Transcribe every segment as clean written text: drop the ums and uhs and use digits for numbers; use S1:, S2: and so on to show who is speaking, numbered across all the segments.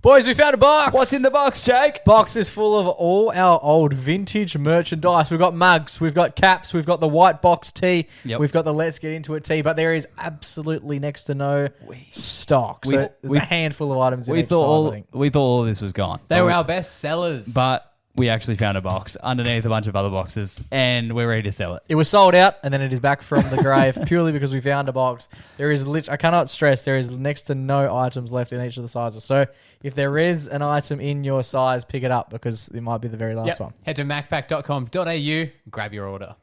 S1: Boys, we found a box.
S2: What's in the box, Jake?
S1: Box is full of all our old vintage merchandise. We've got mugs, we've got caps, we've got the white box tee, we've got the Let's Get Into It tee, but there is absolutely next to no stock. So there's a handful of items in each side,
S2: we thought all this was gone.
S3: They were our best sellers.
S2: But we actually found a box underneath a bunch of other boxes, and we're ready to sell it.
S1: It was sold out, and then it is back from the grave purely because we found a box. There is I cannot stress, there is next to no items left in each of the sizes. So if there is an item in your size, pick it up because it might be the very last one.
S3: Head to macpac.com.au, grab your order.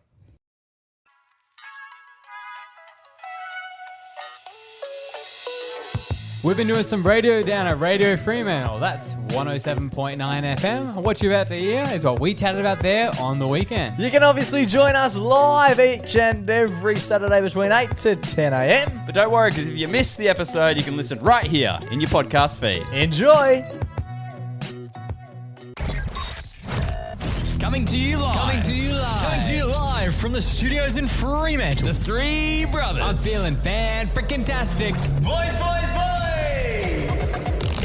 S3: We've been doing some radio down at Radio Fremantle. That's 107.9 FM. What you're about to hear is what we chatted about there on the weekend.
S1: You can obviously join us live each and every Saturday between 8 to 10 a.m.
S2: But don't worry, because if you missed the episode, you can listen right here in your podcast feed.
S1: Enjoy!
S2: Coming to you live from the studios in Fremantle. The Three Brothers.
S3: I'm feeling fan-freaking-tastic.
S2: Boys!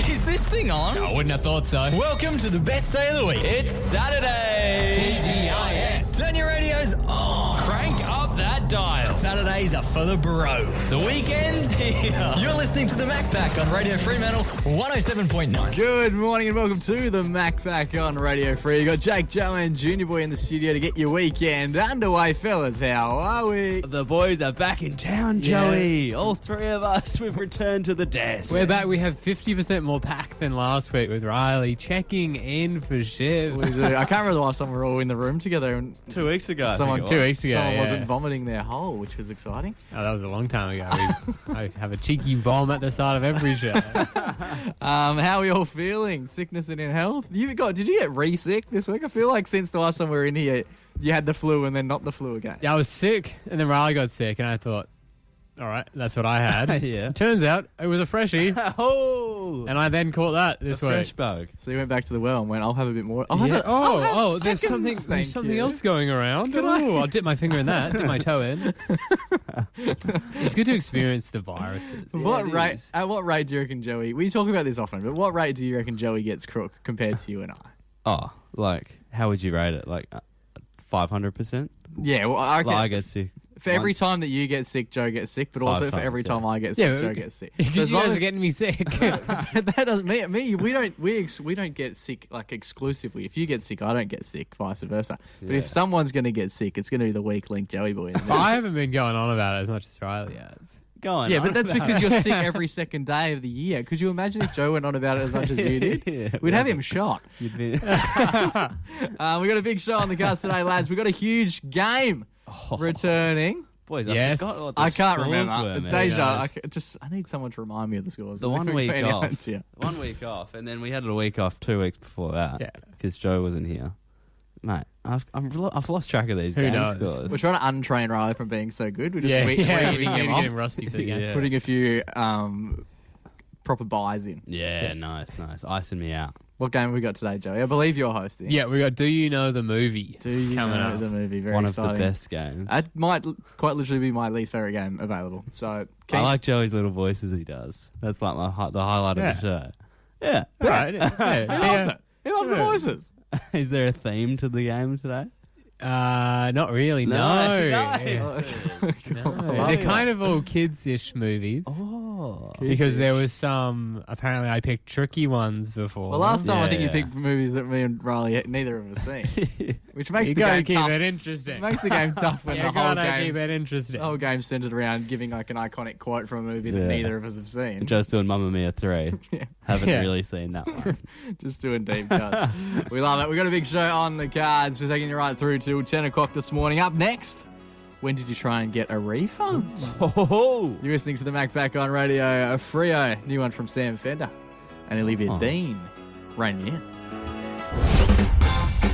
S2: Is this thing on?
S3: I wouldn't have thought so.
S2: Welcome to the best day of the week. It's Saturday.
S3: TGIS.
S2: Turn your radios on. Crank up that dial. Saturdays are for the bro. The weekend's here. You're listening to the Macpac on Radio Fremantle 107.9.
S1: Good morning and welcome to the Macpac on Radio Free. You got Jake, Joe and Junior Boy in the studio to get your weekend underway, fellas. How are we?
S2: The boys are back in town, Joey. All three of us, we've returned to the desk.
S3: We're back. We have 50% more pack than last week with Riley checking in for shit.
S1: I can't remember the last time we were all in the room together. And
S2: 2 weeks ago.
S1: Someone
S3: 2 weeks ago.
S1: Someone wasn't vomiting their hole, which was exciting.
S3: Oh, that was a long time ago. I have a cheeky bomb at the start of every show.
S1: How are we all feeling? Sickness and in health? Did you get re-sick this week? I feel like since the last time we were in here, you had the flu and then not the flu again.
S3: Yeah, I was sick, and then Riley got sick, and I thought, all right, that's what I had.
S2: Yeah.
S3: Turns out it was a freshie. And I then caught that this week.
S2: Fresh bug.
S1: So you went back to the well and went, I'll have a bit more.
S3: There's something else going around. I'll dip my finger in that, dip my toe in. It's good to experience the viruses.
S1: At what rate do you reckon Joey, we talk about this often, but what rate do you reckon Joey gets crook compared to you and I?
S4: Oh, like, how would you rate it? Like, 500%?
S1: Yeah, well, I reckon
S4: I get sick.
S1: For every time that you get sick, Joe gets sick, but also for every time I get sick, Joe gets sick.
S3: Because you guys are getting me sick.
S1: That doesn't mean we don't get sick like exclusively. If you get sick, I don't get sick, vice versa. But if someone's going to get sick, it's going to be the weak link Joey boy.
S3: I haven't been going on about it as much as Riley has.
S1: Yeah, but that's because you're sick every second day of the year. Could you imagine if Joe went on about it as much as you did? We'd have him shot. We got a big show on the cards today, lads. We got a huge game returning.
S4: Boys,
S3: yes.
S1: I can't remember.
S4: Were,
S1: Deja, I need someone to remind me of the scores.
S4: The 1 week off. 1 week off, and then we had a week off 2 weeks before that because Joe wasn't here. Mate, I've lost track of these game scores.
S1: We're trying to untrain Riley from being so good. We're just
S3: getting rusty for the game.
S1: Putting a few proper buys in.
S4: Yeah, nice. Icing me out.
S1: What game have we got today, Joey? I believe you're hosting.
S3: Yeah, we got Do You Know the Movie?
S1: Do You Know the Movie? Very exciting.
S4: One of the best games.
S1: It might quite literally be my least favourite game available. So
S4: I like Joey's little voices he does. That's like the highlight of the show. Yeah.
S3: Right.
S1: He loves it. He loves the voices.
S4: Is there a theme to the game today?
S3: Not really. No.
S4: Nice.
S3: They're kind of all kids-ish movies. Because there was some, apparently I picked tricky ones before.
S1: Well, last time I think you picked movies that me and Riley neither of us seen. Which makes
S3: the game keep it interesting.
S1: Makes the game tough when the whole game's centered around giving like an iconic quote from a movie that neither of us have seen.
S4: Joe's doing Mamma Mia 3. Haven't really seen that one.
S1: Just doing deep cuts. We love it. We got a big show on the cards. We're taking you right through till 10 o'clock this morning. Up next, when did you try and get a refund? You're listening to the Macpac on Radio Freo. New one from Sam Fender and Olivia Dean. Rain Me In.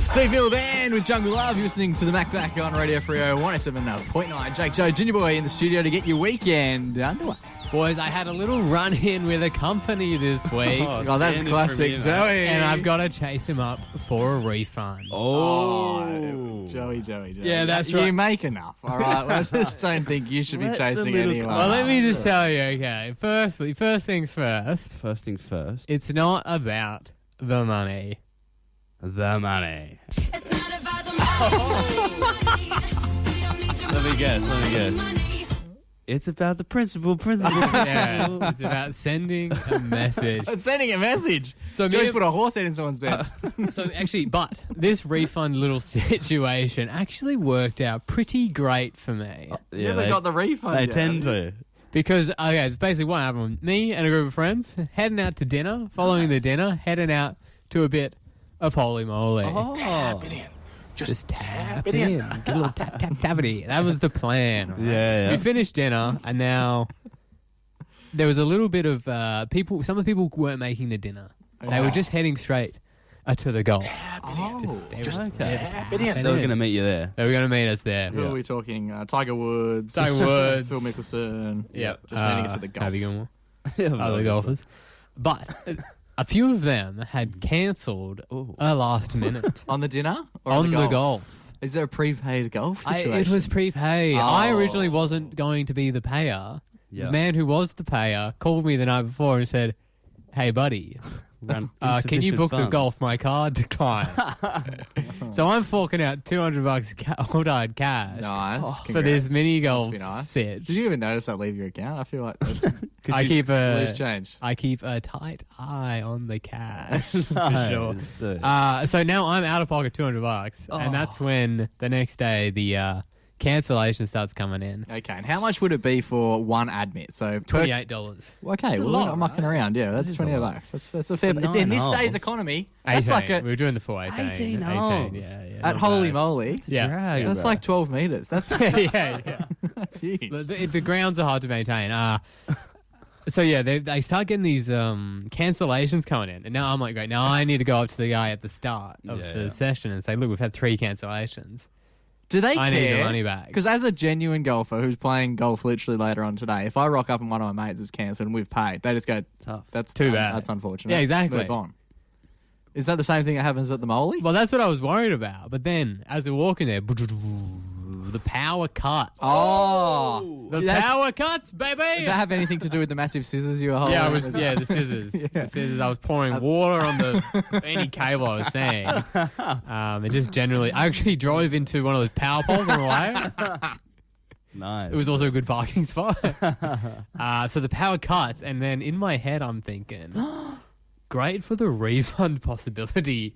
S5: Steve Hill Band with Jungle Love. You're listening to the Mac Back on Radio Freo 107.9. Jake Joe, Junior Boy in the studio to get your weekend underway.
S3: Boys, I had a little run-in with a company this week.
S5: Oh, that's classic, Joey.
S3: And I've got to chase him up for a refund.
S5: Joey.
S3: Yeah, that's right.
S5: You make enough, all right? I just don't think you should be chasing anyone.
S3: Well, let me just tell you, okay. First things first.
S4: First things first.
S3: It's not about the money.
S4: The money.
S6: It's not about the money.
S4: Let me guess. It's about the principle.
S3: Yeah, it's about sending a message.
S5: It's sending a message.
S3: So
S5: Joey's put a horse head in someone's bed.
S3: So actually, but this refund little situation actually worked out pretty great for me.
S5: You never got the refund
S4: They
S5: yet,
S4: tend
S5: have you?
S4: to.
S3: Because, okay, it's basically what happened. Me and a group of friends heading out to dinner, following the dinner, heading out to a bit of holy moly. Just tap it in. Get a little tap it in. That was the plan. Right?
S4: Yeah.
S3: We finished dinner, and now there was a little bit of people. Some of the people weren't making the dinner. They were just heading straight to the golf.
S4: Just tap it in. They were going to meet you there.
S3: They were going to meet us there.
S5: Who are we talking? Tiger Woods.
S3: Tiger Woods.
S5: Phil Mickelson.
S3: Yep.
S5: Just meeting us at the golf.
S3: Harvey Gilmore. Other golfers. But a few of them had cancelled last minute.
S5: On the dinner? Or
S3: on the golf.
S5: Is there a prepaid golf situation?
S3: It was prepaid. I originally wasn't going to be the payer.
S4: Yeah.
S3: The man who was the payer called me the night before and said, "Hey, buddy, can you book the golf? My card declined." So I'm forking out $200 hard cash
S5: Nice.
S3: for this mini golf
S5: Must be nice.
S3: set.
S5: Did you even notice that leave your account? I feel like that's
S3: I keep
S5: loose change.
S3: I keep a tight eye on the cash for
S4: Nice,
S3: sure.
S4: dude.
S3: So now I'm out of pocket $200, and that's when the next day the cancellation starts coming in.
S5: Okay, and how much would it be for one admit? So
S3: $28.
S5: Okay, well,
S3: lot,
S5: I'm mucking around. Yeah, that's $28. That's a fair.
S4: For
S5: In this
S4: 9
S5: day's
S4: holes.
S5: economy,
S3: 18.
S5: that's like
S3: We were doing the full 18.
S4: 18 holes.
S3: Yeah.
S5: at
S3: not
S5: holy
S3: bad.
S5: moly.
S3: Yeah.
S4: Drag,
S5: That's
S4: bro.
S5: like 12 meters. That's
S3: yeah.
S5: that's huge.
S3: The grounds are hard to maintain. So yeah, they start getting these cancellations coming in, and now I'm like, great. Now I need to go up to the guy at the start of the session and say, look, we've had 3 cancellations.
S5: Do they
S3: I
S5: care?
S3: need the money back.
S5: Because as a genuine golfer who's playing golf literally later on today, if I rock up and one of my mates is cancelled and we've paid, they just go,
S4: Tough.
S5: that's
S3: Too bad.
S5: That's unfortunate.
S3: Yeah, exactly.
S5: Move on. Is that the same thing that happens at the Molly?
S3: Well, that's what I was worried about. But then, as we're walking there, the power cuts.
S5: Oh,
S3: The power cuts, baby.
S5: Did that have anything to do with the massive scissors you were holding?
S3: Yeah, the scissors. The scissors. I was pouring water on any cable I was seeing. It just generally, I actually drove into one of those power poles on the way.
S4: Nice.
S3: It was also a good parking spot. So the power cuts, and then in my head, I'm thinking, great for the refund possibility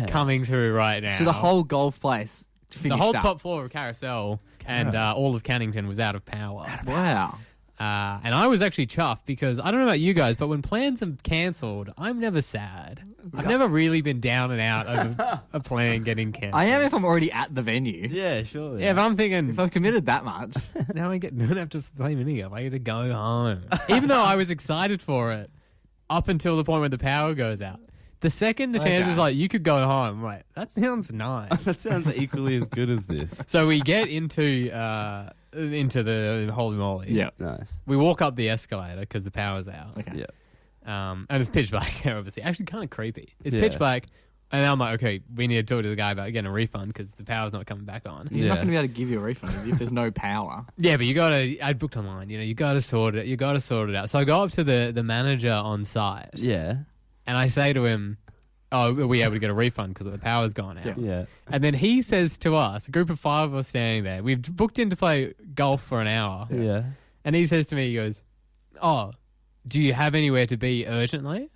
S3: coming through right now.
S5: So the whole golf place
S3: the whole
S5: up.
S3: top floor of Carousel and all of Cannington was out of power.
S5: Wow.
S3: And I was actually chuffed because I don't know about you guys, but when plans are cancelled, I'm never sad. I've never really been down and out over a plan getting cancelled.
S5: I am if I'm already at the venue.
S4: Yeah, sure.
S3: Yeah, but I'm thinking,
S5: If I've committed that much.
S3: now I don't have to play mini golf. I get to go home. Even though I was excited for it up until the point where the power goes out. The second the chance is like, you could go home. I'm like, that sounds nice.
S4: That sounds equally as good as this.
S3: So we get into the holy moly.
S5: Yeah.
S4: Nice.
S3: We walk up the escalator because the power's out.
S5: Okay.
S4: Yeah.
S3: And it's pitch black there, obviously. Actually, kind of creepy. It's
S4: Yeah.
S3: pitch black. And I'm like, okay, we need to talk to the guy about getting a refund because the power's not coming back on.
S5: He's not going to be able to give you a refund if there's no power.
S3: Yeah, but I booked online. You got to sort it. You got to sort it out. So I go up to the manager on site.
S4: Yeah.
S3: And I say to him, oh, are we able to get a refund because the power's gone out?
S4: Yeah.
S3: And then he says to us, a group of 5 of us standing there, we've booked in to play golf for an hour.
S4: Yeah.
S3: And he says to me, he goes, oh, do you have anywhere to be urgently?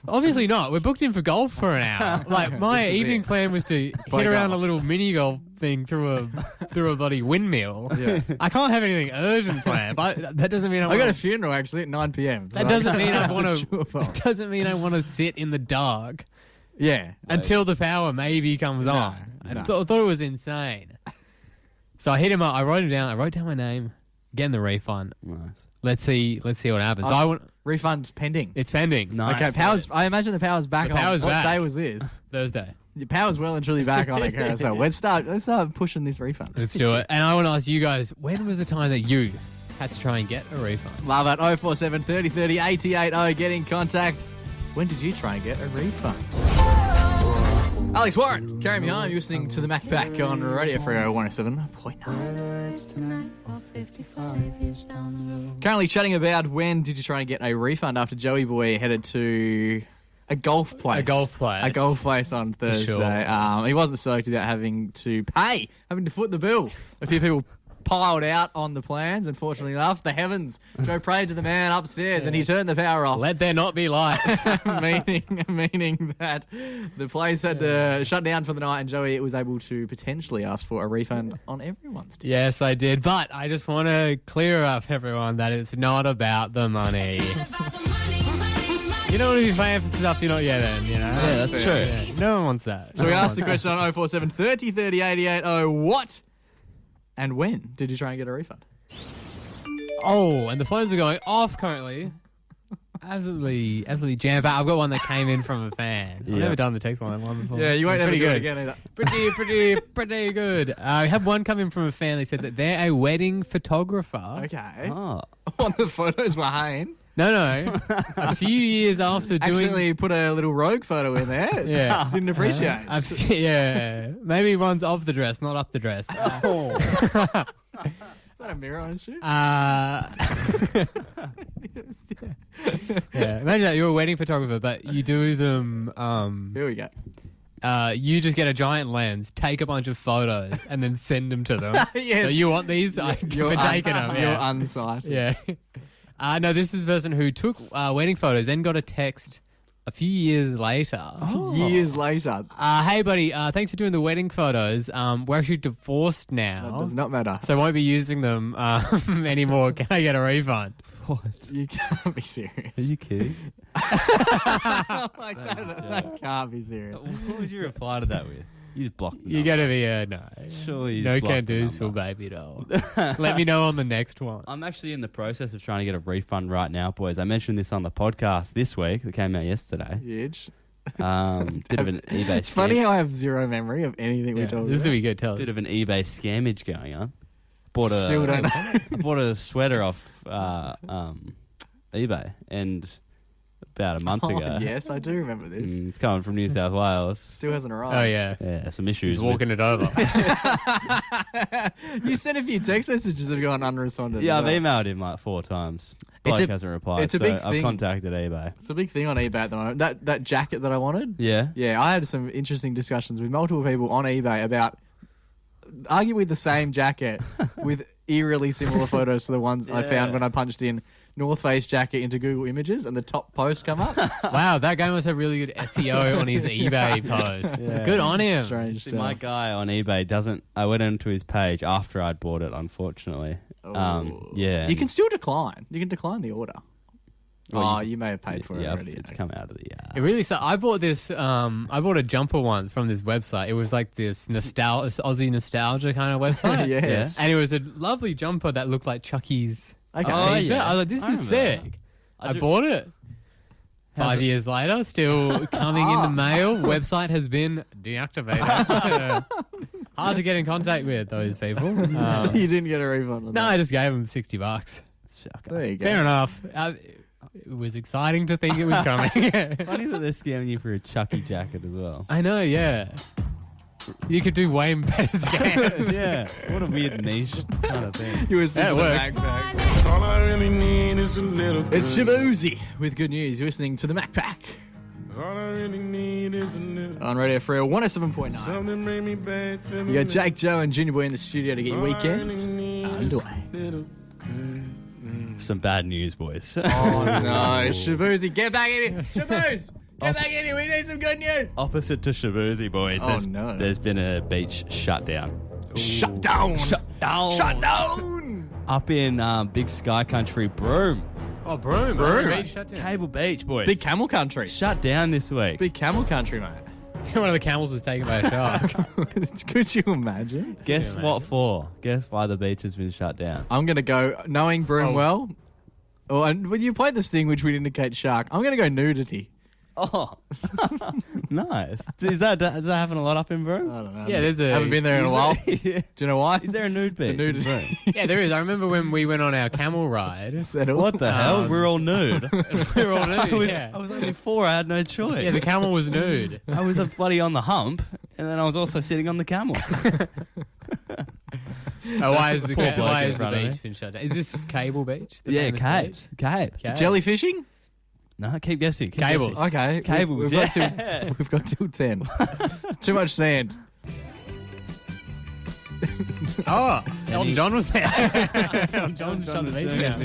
S3: Obviously not. We're booked in for golf for an hour. Like, my evening plan was to hit around a little mini golf thing through a bloody windmill.
S5: Yeah.
S3: I can't have anything urgent planned, but that doesn't mean
S5: I got a funeral actually at 9 p.m.
S3: That doesn't mean I want to. It doesn't mean I want to sit in the dark.
S5: Yeah.
S3: Until the power maybe comes on. I thought it was insane. So I hit him up. I wrote him down. I wrote down my name, getting the refund.
S4: Nice.
S3: Let's see what happens. So I want
S5: refund pending.
S3: It's pending.
S4: Nice.
S5: Okay, power's. I imagine the power's back.
S3: The power's
S5: on.
S3: back.
S5: What day was this?
S3: Thursday.
S5: Your power's well and truly back on it, Carousel. Let's start pushing this refund.
S3: Let's do it. And I want to ask you guys, when was the time that you had to try and get a refund?
S5: Love it. 047 30 30 880. Get in contact. When did you try and get a refund? Alex Warren, carry me on. You're listening to the Mac Pack on Radio Free 107.9. Currently chatting about when did you try and get a refund after Joey Boy headed to a golf place.
S3: A golf place
S5: On Thursday.
S3: Sure.
S5: He wasn't stoked about having to foot the bill. A few people piled out on the plans, unfortunately enough. The heavens, Joe prayed to the man upstairs and he turned the power off.
S3: Let there not be light.
S5: meaning that the place had to shut down for the night, and Joey was able to potentially ask for a refund on everyone's ticket.
S3: Yes, I did. But I just want to clear up, everyone, that it's not about the money. You don't want to be paying for stuff you're not getting, you know?
S4: Yeah, that's true.
S3: Yeah, no one wants that.
S5: So we asked the question on 047 30 30 880. What and when did you try and get a refund?
S3: Oh, and the phones are going off currently. Absolutely jam-packed. I've got one that came in from a fan. I've never done the text on that one before.
S5: Yeah, you won't ever
S3: pretty
S5: do it
S3: good.
S5: again either.
S3: Pretty good. I had one come in from a fan. They said that they're a wedding photographer.
S5: Okay.
S4: Oh.
S5: On the photos behind.
S3: No. A few years after doing...
S5: Actually put a little rogue photo in there.
S3: Yeah.
S5: Didn't appreciate.
S3: Yeah. Maybe one's of the dress, not up the dress.
S5: Is that a mirror on shoot?
S3: Yeah. Imagine that you're a wedding photographer, but you do them...
S5: Here we go.
S3: You just get a giant lens, take a bunch of photos, and then send them to them.
S5: Yes.
S3: So you want these? I'm taking them.
S5: You're
S3: Yeah.
S5: unsighted.
S3: Yeah. No, this is a person who took wedding photos, then got a text a few years later.
S5: Years later.
S3: Hey, buddy, thanks for doing the wedding photos. We're actually divorced now.
S5: That does not matter.
S3: So I won't be using them anymore. Can I get a refund?
S4: What?
S5: You can't be serious.
S4: Are you kidding?
S5: Like that can't be serious.
S4: What would you reply to that with? You just blocked the
S3: You
S4: number.
S3: gotta be no.
S4: Surely you
S3: No
S4: just blocked
S3: can
S4: the
S3: do's for
S4: number.
S3: baby doll. Let me know on the next one.
S4: I'm actually in the process of trying to get a refund right now, boys. I mentioned this on the podcast this week that came out yesterday.
S5: Huge.
S4: Bit of an eBay
S5: It's funny
S4: scam.
S5: how I have zero memory of anything we
S3: Yeah,
S5: talked
S3: this
S5: about.
S3: will be good. Tell us.
S4: Bit of an eBay scammage going on.
S5: Still don't know.
S4: I bought a sweater off eBay and about a month ago.
S5: Yes, I do remember this.
S4: It's coming from New South Wales.
S5: Still hasn't arrived.
S3: Oh yeah.
S4: Yeah, some issues.
S3: He's walking it over.
S5: You sent a few text messages that have gone unresponded.
S4: Yeah,
S5: as
S4: I've
S5: well.
S4: emailed him like 4 times.
S5: It's
S4: Bloke
S5: a-
S4: hasn't replied.
S5: it's a
S4: so
S5: big
S4: I've
S5: thing.
S4: contacted eBay.
S5: It's a big thing on eBay at the moment. That jacket that I wanted.
S4: Yeah.
S5: Yeah, I had some interesting discussions with multiple people on eBay about arguably the same jacket with eerily similar photos to the ones I found when I punched in North Face jacket into Google Images and the top post come up.
S3: Wow, that guy must have really good SEO on his eBay post.
S4: Yeah.
S3: Good on him.
S5: Strange
S4: See,
S5: stuff.
S4: my guy on eBay doesn't. I went into his page after I'd bought it, unfortunately. Yeah.
S5: You can still decline. You can decline the order.
S4: Well,
S5: you may have paid for it
S4: Yeah,
S5: already.
S4: it's come out of the.
S3: It really sucks. I bought this. I bought a jumper once from this website. It was like this Aussie nostalgia kind of website.
S5: Yes.
S3: And it was a lovely jumper that looked like Chucky's.
S5: Okay.
S4: Oh,
S3: t-shirt.
S4: yeah.
S3: I was like, this
S4: I
S3: is
S4: remember
S3: sick.
S4: I
S3: I
S4: do-
S3: bought it. 5 years later, still coming in the mail. Website has been deactivated. Hard to get in contact with those people.
S5: So you didn't get a refund on
S3: No,
S5: that.
S3: I just gave them $60.
S5: There you go.
S3: Fair enough. It was exciting to think it was coming.
S4: Funny that they're scamming you for a Chucky jacket as well.
S3: I know, yeah. You could do way better scams.
S4: Yeah, what a weird niche kind of thing.
S5: You were listening
S3: That
S5: to the
S3: works.
S5: Mac Pack.
S7: All I really need is a little
S5: It's Shabuzi with good news. You're listening to the Mac Pack
S7: All I really need is a little
S5: on Radio Free 107.9.
S7: something bring me back to the
S5: You got Jake, Joe, and Junior Boy in the studio to get your
S7: All I
S5: weekend
S7: really need is a
S5: underway.
S7: little
S4: Some bad news, boys.
S5: Oh no, Shabuzi, get back in here. Shabooz, get back in here. We need some good news.
S4: Opposite to Shabuzi, boys.
S5: Oh, no.
S4: There's been a beach shut down.
S5: Shut down.
S4: Shut down.
S5: Shut down.
S4: Up in Big Sky Country, Broome.
S3: Oh, Broome.
S5: Broome.
S3: Beach shut down.
S4: Cable Beach, boys.
S5: Big camel country.
S4: shut down this week.
S5: Big camel country, mate.
S3: One of the camels was taken by a shark.
S5: Could you imagine?
S4: Guess
S3: Yeah,
S4: what for? Guess why the beach has been shut down.
S5: I'm going to go, knowing Broome well, and when you played this thing which would indicate shark, I'm going to go nudity.
S4: Oh, nice. Does that happen a lot up in Broome?
S5: I don't know.
S3: Yeah, there's a.
S5: Haven't been there in a while.
S4: Yeah.
S5: Do you know why?
S4: Is there a nude beach?
S5: nude-
S4: in Broome?
S3: Yeah, there is. I remember when we went on our camel ride.
S4: What the hell? We're all nude.
S3: We were all nude.
S4: I was only 4. I had no choice.
S3: Yeah, the camel was nude.
S4: I was bloody on the hump, and then I was also sitting on the camel.
S3: Oh, why is the
S4: Poor bloke
S3: why
S4: in
S3: is the
S4: front of
S3: beach
S4: me.
S3: been shut down? Is this Cable Beach? The
S4: Yeah,
S3: famous
S4: Cape.
S3: beach?
S4: Cape.
S3: Cape?
S5: Jellyfishing?
S4: No, keep guessing. Keep
S3: Cables.
S4: guessing.
S5: Okay.
S4: Cables,
S5: We've got
S4: yeah.
S5: we've got till 10. It's too much sand.
S3: Oh, Elton John was there. Elton John shut the beach down.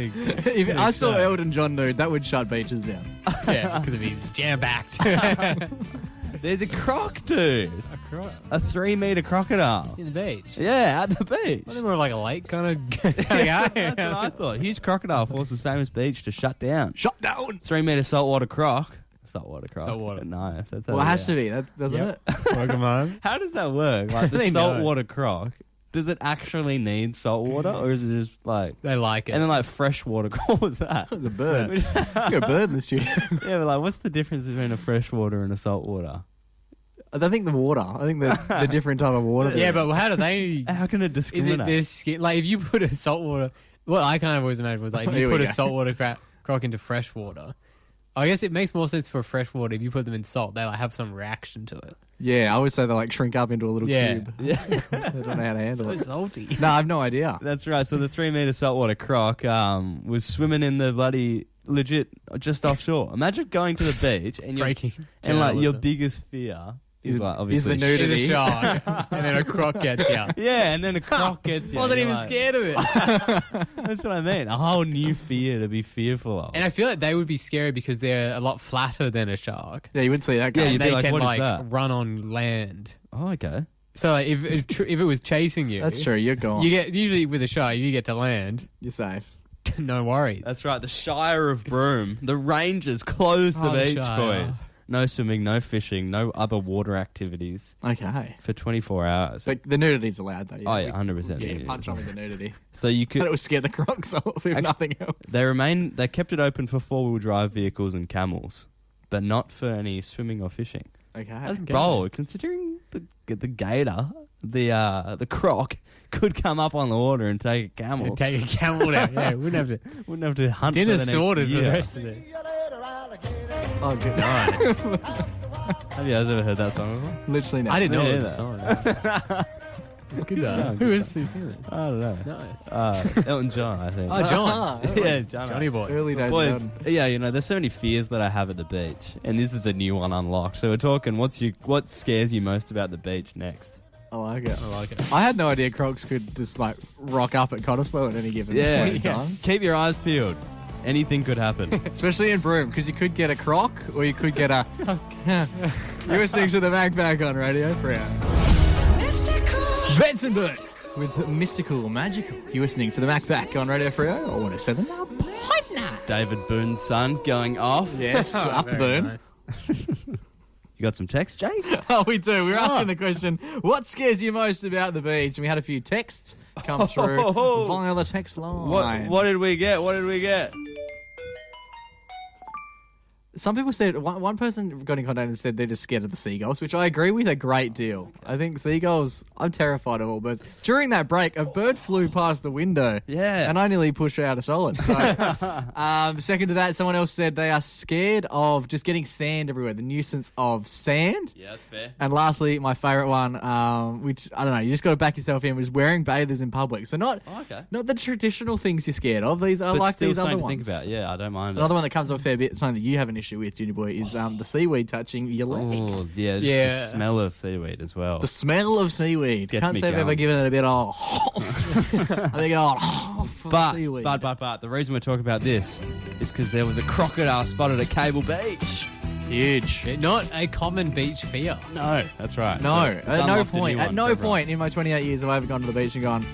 S5: If I saw Elton John nude, that would shut beaches down.
S3: Yeah, because it'd be jam-packed.
S4: There's a croc, dude. A 3-meter crocodile.
S3: In the beach.
S4: Yeah, at the beach.
S3: I think we're like a lake kind of
S4: That's what I thought. Huge crocodile forces famous beach to shut down.
S5: Shut down.
S4: 3-meter saltwater croc. Saltwater croc.
S3: Saltwater.
S4: Nice. That's
S5: Well, it has to be, doesn't it?
S3: Welcome on.
S4: How does that work? Like the
S3: They know.
S4: saltwater croc. Does it actually need salt water, or is it just like?
S3: They like it.
S4: And then like freshwater. What was that?
S5: It's a bird. You got a bird in the studio.
S4: Yeah, but like, what's the difference between a freshwater and a saltwater?
S5: I think the water. I think the different type of water.
S3: yeah, but how do they...
S4: How can it
S3: Is
S4: discriminate?
S3: it this skin? Like, if you put a saltwater... What I kind of always imagined was, like, if
S5: Here
S3: you
S5: we
S3: put a
S5: go.
S3: saltwater croc into fresh water, I guess it makes more sense for fresh water if you put them in salt. They, like, have some reaction to it.
S5: Yeah, I would say they like shrink up into a little
S3: Yeah.
S5: cube.
S4: Yeah,
S5: They don't know how to handle
S3: So
S5: it.
S3: salty.
S5: No, I have no idea.
S4: that's right. So the 3-meter saltwater croc was swimming in the bloody legit just offshore. Imagine going to the beach and
S3: Breaking
S4: and like your
S3: journalism.
S4: biggest fear is like
S5: is
S4: obviously
S5: the nudity.
S3: There's a shark, and then a croc gets you.
S4: Yeah, and then a croc gets you.
S3: Wasn't
S4: and you're
S3: even
S4: like-
S3: scared of it.
S4: That's what I mean. A whole new fear to be fearful of.
S3: And I feel like they would be scary because they're a lot flatter than a shark.
S5: Yeah, you would see that.
S4: Yeah,
S5: guy.
S4: you'd
S3: And
S4: be
S3: they
S4: like,
S3: can
S4: "What is
S3: like
S4: that?"
S3: run on land.
S4: Oh, okay.
S3: So like, if it was chasing you,
S5: That's true. You're gone.
S3: You get usually with a shark, you get to land,
S5: You're safe.
S3: no worries.
S4: That's right. The Shire of Broome. The Rangers close the
S3: Oh, the
S4: beach,
S3: Shire.
S4: boys. No swimming, no fishing, no other water activities
S5: Okay.
S4: for 24 hours.
S5: But the nudity's allowed, though.
S4: Oh, yeah, 100%.
S5: Yeah, punch on with the nudity.
S4: So you
S5: But it
S4: could.
S5: would scare the crocs off, if nothing else.
S4: They kept it open for 4-wheel drive vehicles and camels, but not for any swimming or fishing.
S5: Okay.
S4: That's bold, considering the gator, the croc, could come up on the water and take a camel.
S3: Take a camel down. Yeah, wouldn't have to.
S4: Wouldn't have to hunt
S3: Dinner
S4: for the next
S3: sorted for the
S4: year.
S3: rest of it.
S5: Oh, good.
S4: Nice. Have you guys ever heard that song before?
S5: Literally no.
S3: I didn't know
S4: Me
S3: it was a song. It's good though.
S4: song,
S3: Who
S4: good
S3: is singing it?
S4: I don't know.
S3: Nice.
S4: Elton John, I think.
S3: Oh, John.
S4: yeah, John.
S3: Johnny boy.
S5: Early days.
S4: Boys,
S5: of
S4: yeah, you know, there's so many fears that I have at the beach, and this is a new one unlocked. So we're talking, what scares you most about the beach next?
S5: I like it.
S3: I like it.
S5: I had no idea crocs could just like rock up at Cottesloe at any given
S4: Yeah,
S5: point in time.
S4: keep your eyes peeled. Anything could happen.
S5: Especially in Broome, because you could get a croc or you could get a. You're listening to the Backpack on Radio Free. Benson Burke with Mystical Magical. You're listening to the Backpack on Radio Free. I want to set them up.
S4: David Boone's son going off.
S5: Yes, up the
S3: Very
S5: burn.
S3: nice.
S4: You got some text, Jake?
S5: Oh, we do. We were asking the question, what scares you most about the beach? And we had a few texts come through via the text line.
S4: What did we get? What did we get?
S5: Some people said, one person got in contact and said they're just scared of the seagulls, which I agree with a great deal. I think seagulls, I'm terrified of all birds. During that break, a bird flew past the window.
S4: Yeah.
S5: And I nearly pushed her out of solid. So, second to that, someone else said they are scared of just getting sand everywhere, the nuisance of sand.
S4: Yeah, that's fair.
S5: And lastly, my favourite one, which, I don't know, you just got to back yourself in, was wearing bathers in public. So not the traditional things you're scared of. These are
S4: But
S5: like
S4: still
S5: these other
S4: something to
S5: ones.
S4: think about. Yeah, I don't mind
S5: Another one that comes up a fair bit, something that you have an issue with, Junior Boy, is the seaweed touching your leg.
S4: Oh, yeah, just
S3: Yeah.
S4: the smell of seaweed as well.
S5: The smell of seaweed.
S4: Gets
S5: Can't
S4: me
S5: say I've ever
S4: going.
S5: given it a bit of I think seaweed.
S4: But the reason we're talking about this is because there was a crocodile spotted at Cable Beach.
S5: Huge.
S3: Not a common beach fear.
S4: No, that's right.
S5: No,
S4: So it's
S5: at no
S4: unlocked a
S5: point.
S4: new
S5: At
S4: one
S5: no
S4: for everyone.
S5: point in my 28 years have I ever gone to the beach and gone,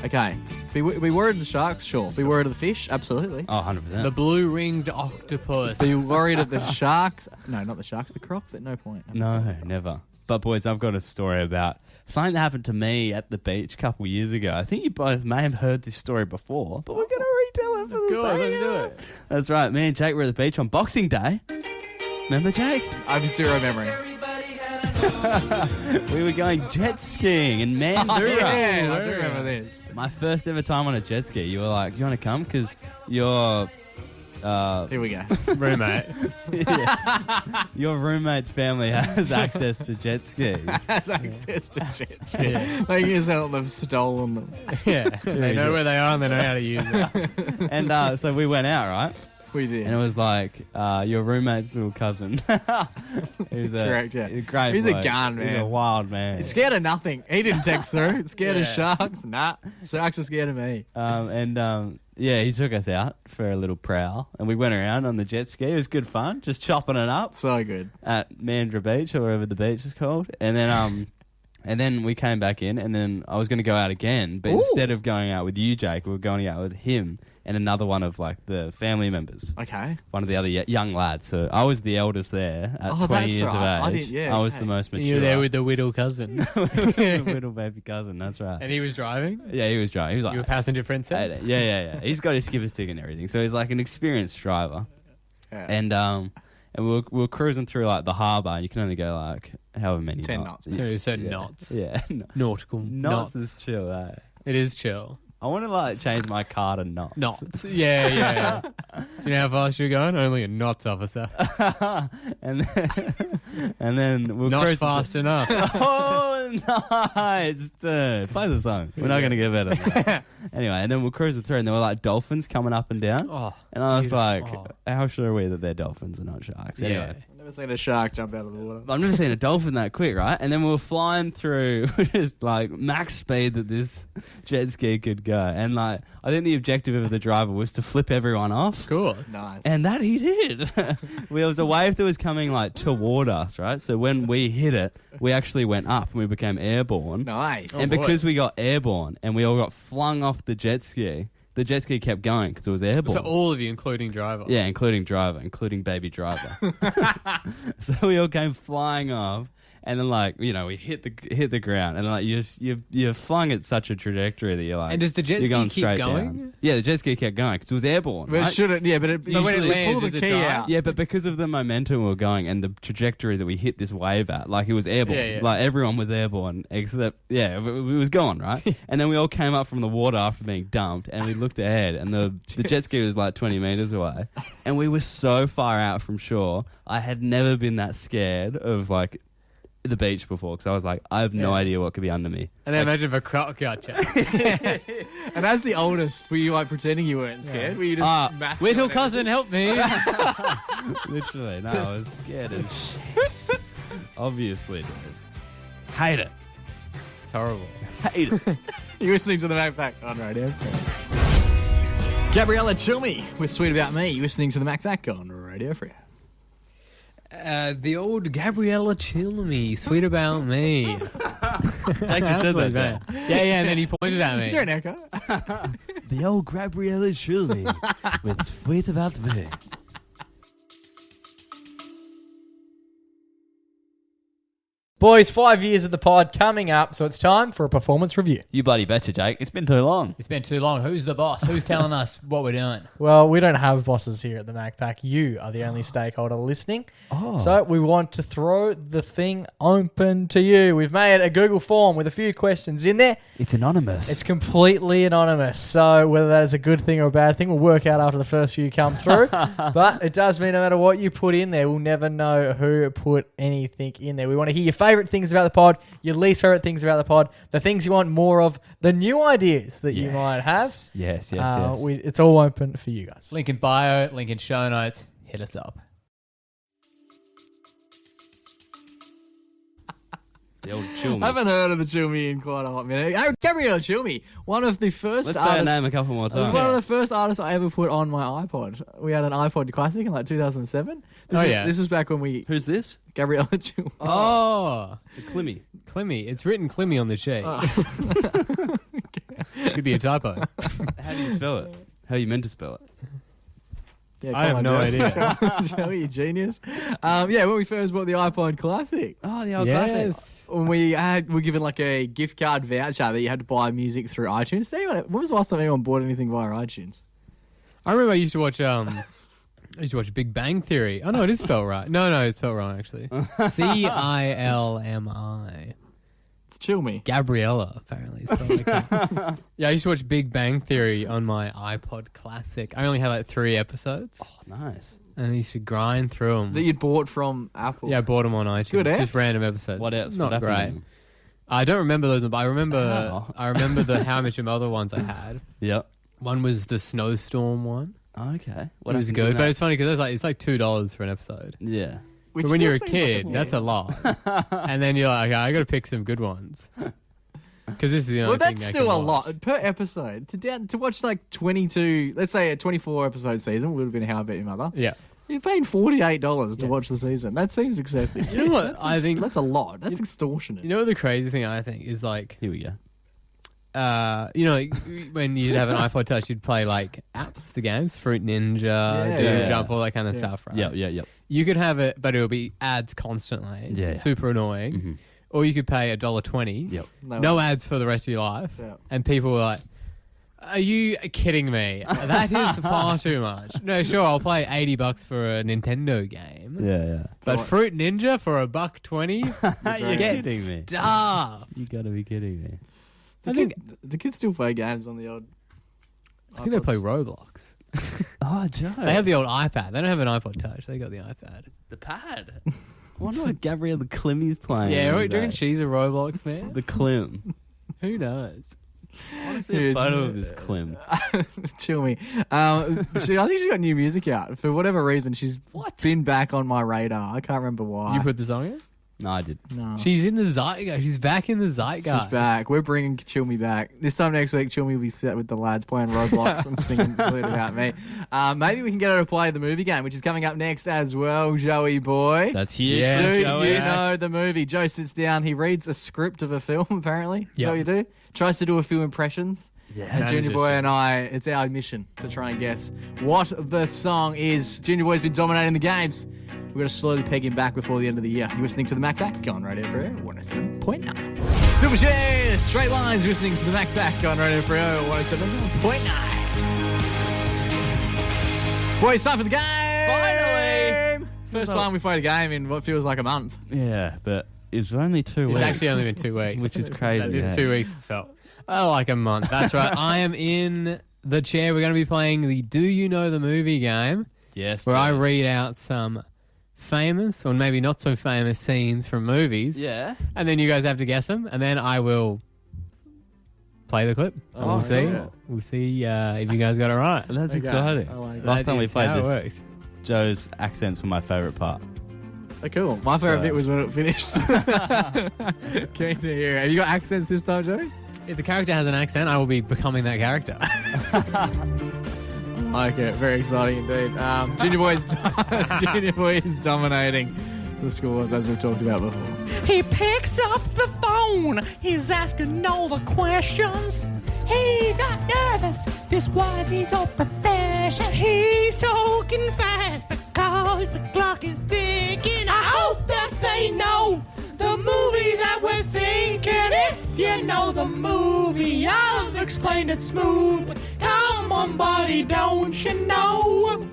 S5: okay, be worried of the sharks? Sure. Be worried of the fish? Absolutely.
S4: Oh, 100%.
S3: The blue-ringed octopus.
S5: Be worried of the sharks? No, not the sharks. The crocs? At no point.
S4: No, never. But boys, I've got a story about something that happened to me at the beach a couple years ago. I think you both may have heard this story before, but we're going to retell it for the
S3: Go on,
S4: sake
S3: let's
S4: of
S3: do
S4: it.
S3: it.
S4: That's right. Me and Jake were at the beach on Boxing Day. Remember, Jake?
S5: I have zero memory.
S4: We were going jet skiing in Mandurah.
S5: Yeah, I do remember this.
S4: My first ever time on a jet ski. You were like, you want to come? Because you're...
S5: Here we go.
S3: Roommate.
S4: your roommate's family has access to jet skis.
S5: Has access to jets. Like you sound like they've stolen them.
S3: Yeah. They know where they are and they know how to use it.
S4: And so we went out, right?
S5: We did.
S4: And it was like your roommate's little cousin. He was
S5: Correct, yeah.
S4: a great
S5: He's a
S4: bloke.
S5: gun, man.
S4: He's a wild man.
S5: He's scared of nothing. He didn't text through. Scared of sharks? Nah. Sharks are scared of me.
S4: Yeah, he took us out for a little prowl, and we went around on the jet ski. It was good fun, just chopping it up
S5: So good.
S4: at Mandurah Beach or wherever the beach is called. And then we came back in, and then I was going to go out again, but instead of going out with you, Jake, we were going out with him and another one of like the family members.
S5: Okay.
S4: One of the other young lads. So I was the eldest there at
S5: Oh,
S4: 20
S5: that's
S4: years
S5: right. I
S4: of age.
S5: didn't- yeah,
S4: I was
S5: okay.
S4: the most mature.
S3: You were there with the widow cousin.
S4: little baby cousin, that's right.
S3: And he was driving?
S4: Yeah, he was driving. He was like,
S3: You were passenger princess?
S4: yeah. He's got his skipper's ticket and everything. So he's like an experienced driver.
S5: Yeah.
S4: And we were cruising through like the harbour, and you can only go like however many
S5: 10
S4: knots.
S3: So
S4: Yeah.
S3: knots.
S4: Yeah.
S3: Nautical.
S4: Knots is chill, eh?
S3: It is chill.
S4: I want to like change my car to knots.
S3: Knots. Yeah. Do you know how fast you're going? Only a knots officer.
S4: and then we'll
S3: Not
S4: cruise
S3: fast enough.
S4: Oh, nice, dude. Play the song. We're not going to get better than that. Anyway, and then we'll cruise it through, and there were like dolphins coming up and down.
S3: Oh,
S4: and I was
S3: beautiful.
S4: like,
S3: Oh.
S4: how sure are we that they're dolphins and not sharks? Anyway.
S5: I've never seen a shark jump out of the water.
S4: I've never seen a dolphin that quick, right? And then we were flying through just like max speed that this jet ski could go. And like, I think the objective of the driver was to flip everyone off.
S3: Of course.
S5: Nice.
S4: And that he did. There was a wave that was coming like toward us, right? So when we hit it, we actually went up and we became airborne.
S5: Nice.
S4: And
S3: Oh, boy.
S4: because we got airborne and we all got flung off the jet ski kept going because it was airborne.
S3: So all of you, including driver.
S4: Yeah, including driver, including baby driver. So we all came flying off, and then like we hit the ground, and like you're flung at such a trajectory that you're like.
S3: And does the jet
S4: you're
S3: ski
S4: going
S3: keep
S4: straight
S3: going?
S4: down. Yeah, the jet ski kept going because it was airborne.
S5: But it
S4: right?
S5: shouldn't. Yeah, but when
S3: Usually
S5: it
S3: lands,
S5: pulled
S3: is
S5: the
S3: it
S5: key
S3: dry?
S5: out.
S4: Yeah, but because of the momentum we were going and the trajectory that we hit this wave at, like it was airborne.
S3: Yeah.
S4: Like everyone was airborne except it was gone, right? And then we all came up from the water after being dumped, and we looked ahead, and the jet ski was like 20 meters away, and we were so far out from shore. I had never been that scared of like the beach before because I was like, I have no idea what could be under me.
S3: And then imagine if a croc got you.
S5: And as the oldest, were you like pretending you weren't scared? Were you just masculine?
S3: Little cousin, help me.
S4: Literally, no, I was scared as shit. Obviously, dude. Hate it.
S3: It's horrible.
S4: Hate it.
S5: You're listening to the Backpack on Radio Free. Gabriella Cilmi with Sweet About Me. You're listening to the Backpack on Radio Free.
S3: The old Gabriella Cilmi, Sweet About Me.
S4: Jake just said that.
S3: Man. Yeah, and then he pointed at
S5: Is there
S3: me.
S5: an echo?
S4: The old Gabriella Cilmi with Sweet About Me.
S1: Boys, 5 years of the pod coming up, so it's time for a performance review.
S4: You bloody betcha, Jake. It's been too long.
S3: It's been too long. Who's the boss? Who's telling us what we're doing?
S1: Well, we don't have bosses here at the MacPack. You are the only stakeholder listening.
S4: Oh.
S1: So we want to throw the thing open to you. We've made a Google form with a few questions in there.
S4: It's anonymous.
S1: It's completely anonymous. So whether that is a good thing or a bad thing, we'll work out after the first few come through. But it does mean no matter what you put in there, we'll never know who put anything in there. We want to hear your favourite things about the pod, your least favourite things about the pod, the things you want more of, the new ideas that you might have.
S4: Yes.
S1: It's all open for you guys.
S3: Link in bio, link in show notes. Hit us up.
S4: The old Cilmi.
S5: I haven't heard of the Cilmi in quite a hot minute. Gabriella Cilmi, one of the first
S4: Let's say her
S5: artists.
S4: name a couple more
S5: was
S4: times.
S5: one of the first artists I ever put on my iPod. We had an iPod Classic in like 2007. This was back when we...
S4: Who's this?
S5: Gabriella Cilmi.
S3: Oh,
S4: The Climmy.
S3: Climmy. It's written Climmy on the sheet. Could be a typo.
S4: How do you spell it? How are you meant to spell it?
S5: Yeah,
S3: I have
S5: come
S3: no
S5: on,
S3: idea.
S5: Joe, you genius. When we first bought the iPod Classic.
S4: Oh, the old
S3: Yes.
S5: When we were given like a gift card voucher that you had to buy music through iTunes. When was the last time anyone bought anything via iTunes?
S3: I remember I used to watch I used to watch Big Bang Theory. Oh, no, it is spelled right. No, it's spelled wrong, actually. Cilmi.
S5: It's Cilmi.
S3: Gabriella, apparently. It's spelled like that. Yeah, I used to watch Big Bang Theory on my iPod Classic. I only had like 3 episodes.
S4: Oh, nice.
S3: And I used to grind through them.
S5: That you'd bought from Apple.
S3: Yeah, I bought them on iTunes.
S5: Good
S3: Just
S5: apps.
S3: random episodes.
S4: What else?
S3: Not
S4: What happened to
S3: great.
S4: them?
S3: I don't remember those, but I remember
S4: Oh.
S3: the How I Met Your Mother ones I had.
S4: Yep.
S3: One was the Snowstorm one.
S4: Okay.
S3: It
S4: What
S3: was
S4: happened
S3: good,
S4: to
S3: but
S4: that?
S3: it's funny because it's like $2 for an episode.
S4: Yeah.
S5: Which
S3: But when
S5: still
S3: you're a
S5: seems
S3: kid,
S5: like
S3: that's a lot. And then you're like, okay, I got to pick some good ones. Because this is the only
S5: Well,
S3: thing
S5: that's
S3: I
S5: still
S3: can
S5: a
S3: watch.
S5: lot per episode. To watch like 22, let's say a 24 episode season would have been How I Met Your Mother.
S3: Yeah.
S5: You're paying $48 to watch the season. That seems excessive.
S3: You know what? I think
S5: that's a lot. That's extortionate.
S3: you know what the crazy thing I think is like,
S4: Here we go.
S3: when you'd have an iPod Touch, you'd play like apps, the games, Fruit Ninja, Doom
S4: Yeah.
S3: Jump, all that kind of stuff, right?
S4: Yep.
S3: You could have it, but it would be ads constantly.
S4: Yeah.
S3: Super annoying.
S4: Mm-hmm.
S3: Or you could pay $1.20.
S4: Yep.
S3: No ads for the rest of your life.
S5: Yeah.
S3: And people were like, are you kidding me? That is far too much. No, sure, I'll pay $80 for a Nintendo game.
S4: Yeah.
S3: But Fruit Ninja for $1.20?
S4: You're
S3: Get
S4: kidding me.
S3: stuff.
S4: You gotta be kidding me.
S5: Do kids still play games on the old?
S3: I think they play Roblox.
S4: Oh, Joe.
S3: They have the old iPad. They don't have an iPod Touch. They got the iPad.
S4: the pad. I wonder what Gabriella Cilmi's playing.
S3: Yeah, do you
S4: today.
S3: reckon she's a Roblox fan?
S4: The Clim.
S3: Who knows?
S4: I want to see a photo of this Clim.
S5: Cilmi. I think she's got new music out. For whatever reason, she's been back on my radar. I can't remember why.
S3: You put the song in?
S4: No, I did.
S5: no.
S3: She's in the zeitgeist. She's back in the zeitgeist.
S5: She's back. We're bringing Cilmi back. This time next week, Cilmi will be set with the lads playing Roblox and singing Salute About Me. Maybe we can get her to play the movie game, which is coming up next as well, Joey boy.
S4: That's huge.
S3: Yeah.
S5: Do
S3: Joey.
S5: you know the movie? Joe sits down. He reads a script of a film, apparently. Is that
S3: Yep.
S5: what you do? Tries to do a few impressions.
S4: Yeah.
S5: And
S3: That
S5: Junior
S3: is
S5: Boy
S3: just-
S5: and I, it's our mission to try and guess what the song is. Junior Boy's been dominating the games. We're going to slowly peg him back before the end of the year. You're listening to the Mac Back on Radio Free 107.9. Super Shares, Straight Lines, listening to the Mac Back on Radio Free 107.9. Boys, time for the game!
S4: Finally!
S5: First time we played a game in what feels like a month.
S4: Yeah, but it's only 2 weeks.
S3: It's actually only been 2 weeks.
S4: Which is crazy.
S3: This
S4: yeah.
S3: 2 weeks has felt like a month. That's right. I am in the chair. We're going to be playing the Do You Know the Movie game,
S4: Yes.
S3: where I read out some famous or maybe not so famous scenes from movies.
S4: Yeah.
S3: And then you guys have to guess them, and then I will play the clip. And we'll see.
S5: yeah.
S3: We'll see if you guys got it right.
S4: That's
S5: Okay.
S4: exciting.
S5: I like
S4: Last
S3: That
S4: time we
S3: is
S4: played
S3: how it
S4: this,
S3: works.
S4: Joe's accents were my favourite part.
S5: Oh, cool. My favourite
S4: So-
S5: bit was when it finished. Keen to hear. Have you got accents this time, Joey?
S3: If the character has an accent, I will be becoming that character.
S5: Okay, very exciting indeed. Junior Boy is dominating the scores as we've talked about before.
S8: He picks up the phone. He's asking all the questions. He's not nervous. This was his own profession. He's talking fast because the clock is ticking. I hope that they know the movie that we're thinking. If you know the movie, I've explained it smooth. Come on, buddy, don't you know?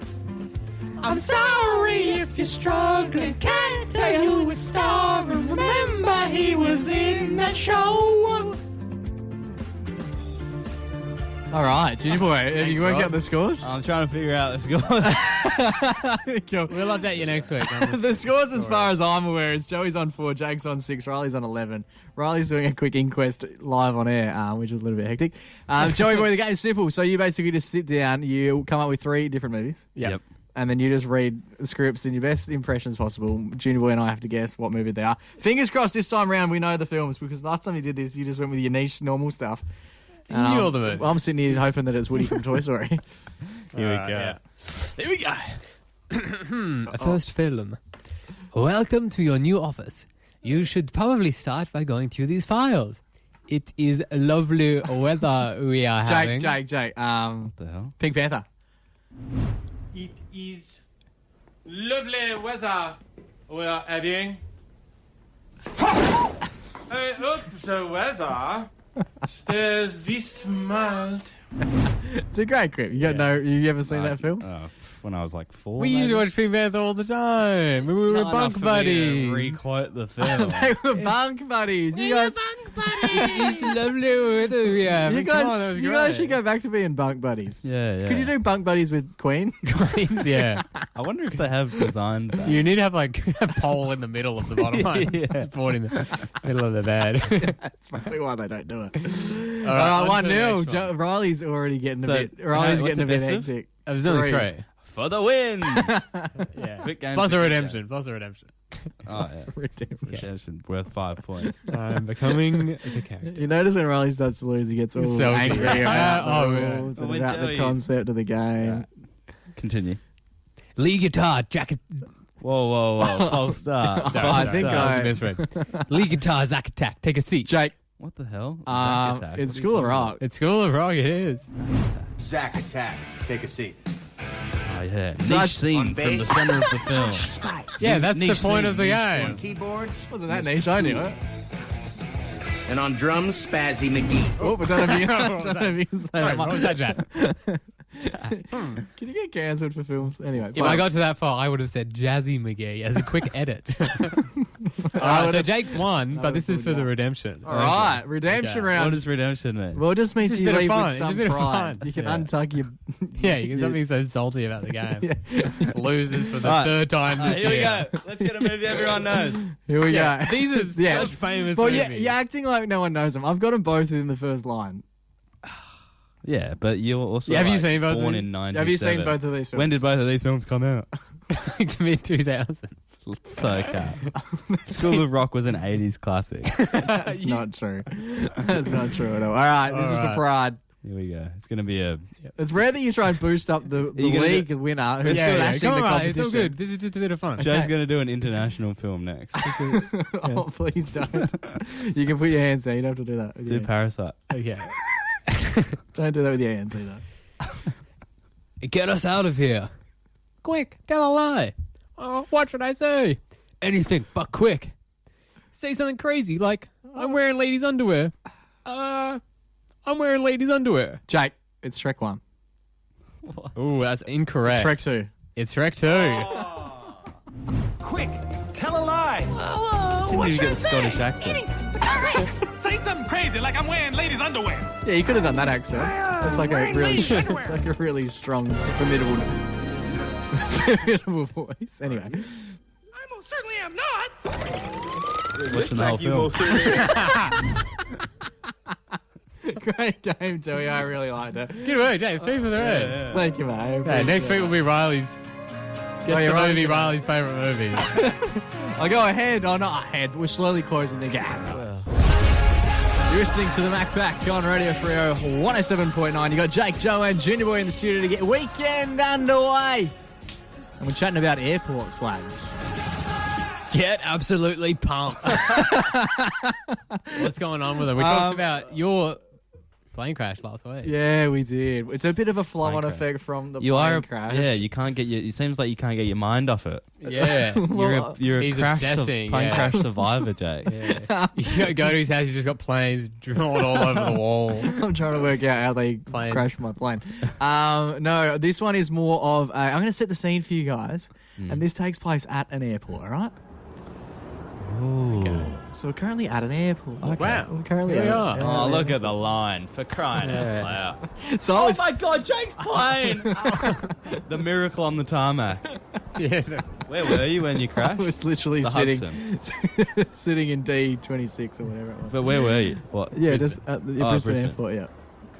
S8: I'm sorry if you're struggling, can't tell you who it's starring. Remember, he was in that show.
S5: All right, Junior Boy, have you worked
S3: Rob.
S5: out the scores?
S4: I'm trying to figure out the score.
S5: Cool.
S3: We'll update you next week.
S5: The scores, as far as I'm aware, is Joey's on 4, Jake's on 6, Riley's on 11. Riley's doing a quick inquest live on air, which is a little bit hectic. Joey Boy, the game's simple. So you basically just sit down, you come up with 3 different movies.
S4: Yep.
S5: And then you just read scripts in your best impressions possible. Junior Boy and I have to guess what movie they are. Fingers crossed this time around we know the films, because last time you did this, you just went with your niche normal stuff.
S3: You knew all the movies.
S5: I'm sitting here hoping that it's Woody from Toy Story.
S4: Here we go.
S3: Here we go. First film. Welcome to your new office. You should probably start by going through these files. It is lovely weather we are having.
S5: Jake.
S4: What the hell?
S5: Pink Panther.
S9: It is lovely weather we are having. I hope the weather stays this mild.
S5: It's a great clip. You ever seen that film?
S4: Oh, when I was like 4.
S3: We used to watch Fremantle all the time. We were bunk buddies.
S4: Requote the film.
S5: They were bunk buddies. You guys,
S3: It's lovely weather we have.
S5: you
S3: Come on, that was
S5: guys, you
S3: great.
S5: guys should go back to being bunk buddies.
S4: Yeah.
S5: Could you do bunk buddies with Queen?
S3: Queens, yeah.
S4: I wonder if they have designed that.
S3: You need to have like a pole in the middle of the bottom one, supporting the middle of the bed.
S5: That's probably why they don't do it.
S3: All
S5: All
S3: on
S5: right,
S3: to the
S5: 1-0.
S3: next one.
S5: Riley's already getting a
S4: So,
S5: bit. Riley's
S4: what's
S5: getting a
S4: it
S5: bit
S4: best of?
S5: hectic.
S3: It was only
S5: 3.
S3: 3.
S4: For the win!
S3: Yeah.
S4: Quick game.
S3: Plus a redemption. Plus a redemption.
S4: Oh, yeah. Redemption worth 5 points.
S3: I'm becoming the character.
S5: You notice when Riley starts to lose, he gets all
S3: So
S5: angry
S3: good.
S5: about the
S3: Yeah.
S5: rules
S4: Oh,
S5: and
S4: when
S5: about the
S4: Joey-
S5: concept of the game.
S4: Continue.
S3: Lead guitar, jacket.
S4: Whoa. False start.
S3: Sorry,
S5: I
S3: sorry,
S5: think
S3: that was
S5: I-
S3: a misread. Lead guitar, Zack Attack. Take a seat.
S5: Jake,
S4: What the hell? Zack Attack?
S5: it's
S4: What
S5: School of
S4: are you
S5: Rock.
S3: It's School of Rock, it is.
S10: Zack Attack. Take a seat.
S4: talking about? Oh, yeah.
S5: Such-
S4: Niche scene
S10: on
S4: from the
S10: bass.
S4: center of the film.
S3: Yeah, that's the
S4: Niche
S3: point
S4: scene,
S3: of the
S10: On
S3: game.
S10: keyboards.
S5: Wasn't that niche? I knew it.
S10: And on drums, Spazzy McGee.
S5: Oh, but don't know if you,
S3: What was
S5: don't know if you can say
S3: Sorry,
S5: that
S3: what
S5: much.
S3: was that, Jack?
S5: Can you get cancelled for films? Anyway,
S3: If I got to that far, I would have said Jazzy McGee as a quick edit. All right, so Jake's won, but this is for the redemption.
S5: all right, redemption
S3: Okay.
S4: What
S5: round.
S4: does redemption mean?
S5: Well, it just means
S3: It's a
S5: you
S3: bit of
S5: leave
S3: fun.
S5: with
S3: It's a
S5: some
S3: bit of
S5: pride.
S3: fun.
S5: You can
S4: Yeah.
S5: untuck your.
S3: Yeah, you can stop being so salty about the game. Loses for the
S4: All right.
S3: third time this
S4: Here we
S3: year.
S4: go. Let's get a movie everyone knows.
S5: Here we
S3: Yeah,
S5: go.
S3: these are
S5: Yeah.
S3: such famous
S5: Well,
S3: movies.
S5: you're acting like no one knows them. I've got them both in the first line.
S4: Yeah, but you're also
S3: Yeah, have you
S4: like,
S3: seen both of
S4: born
S3: these?
S4: in 97.
S5: Have you seen both of these films?
S4: When did both of these films come out?
S3: Mid 2000s.
S4: So cap. School of Rock was an 80s classic.
S5: That's not true. That's not true at all. All right, this is for
S3: All right.
S5: pride.
S4: Here we go. It's going to be a...
S5: It's rare that you try and boost up the
S4: you gonna
S5: league winner who's
S3: Yeah,
S5: still
S3: yeah.
S5: actually
S3: Come
S5: the
S3: on,
S5: competition.
S3: it's all good. This is just a bit of fun.
S4: Joe's going to do an international film next.
S5: Oh, please don't. You can put your hands down. You don't have to do that. with
S4: Do
S5: your hands.
S4: Parasite.
S3: Okay.
S5: Don't do that with your hands either.
S3: Get us out of here. Quick, tell a lie. Oh, what should I say? Anything but quick. Say something crazy like, I'm wearing ladies' underwear. I'm wearing ladies' underwear.
S5: Jake, it's Shrek 1.
S3: Ooh, that's incorrect.
S5: Shrek 2.
S3: It's Shrek 2.
S9: Quick, tell a lie.
S4: Didn't even get the Scottish accent.
S9: Say something crazy like I'm wearing ladies' underwear.
S5: Yeah, you could have done that accent. That's like a really, it's like a really strong, formidable voice. Anyway,
S9: I most certainly am not.
S4: Watching the whole film.
S5: great game, Joey. I really liked it.
S3: Good work, Jay. 3 for the red.
S5: Thank you, mate.
S3: Okay, next week will be Riley's. Guess
S5: you're
S3: the
S5: right.
S3: movie Riley's favourite movie.
S5: I'll go ahead. Oh, not ahead. We're slowly closing the gap. You're listening to the Mac Back on Radio Freo 107.9. You got Jake, Joe, and Junior Boy in the studio to get weekend underway. And we're chatting about airports, lads.
S3: Get absolutely pumped. What's going on with it? We talked about your plane crash last week.
S5: Yeah, we did. It's a bit of a flow-on
S4: Plane crash.
S5: effect from the
S4: You
S5: plane
S4: are,
S5: crash.
S4: yeah. You can't get your. It seems like you can't get your mind off it.
S3: Yeah.
S4: You're a
S3: He's
S4: crash
S3: obsessing,
S4: plane
S3: yeah.
S4: crash survivor, Jake.
S3: Yeah. You go to his house, he's just got planes drawn all over the wall.
S5: I'm trying to work out how they
S3: Planes.
S5: crashed my plane. No, this one is more of a... I'm going to set the scene for you guys. And this takes place at an airport, all right?
S4: Ooh.
S5: So we're currently at an airport.
S4: Okay.
S3: Wow.
S5: We're currently
S3: Here we
S5: at
S3: are.
S4: Oh, look at the line for crying
S3: Yeah.
S4: out loud.
S5: So I was...
S4: Oh my God, Jake's plane! The miracle on the tarmac.
S3: Yeah.
S4: Where were you when you
S5: I
S4: crashed?
S5: was literally
S4: The
S5: sitting
S4: Hudson.
S5: sitting in D26 or whatever it was.
S4: But where were you? What?
S5: Yeah,
S4: Brisbane?
S5: just at the
S4: Oh,
S5: Brisbane
S4: Brisbane.
S5: airport, yeah.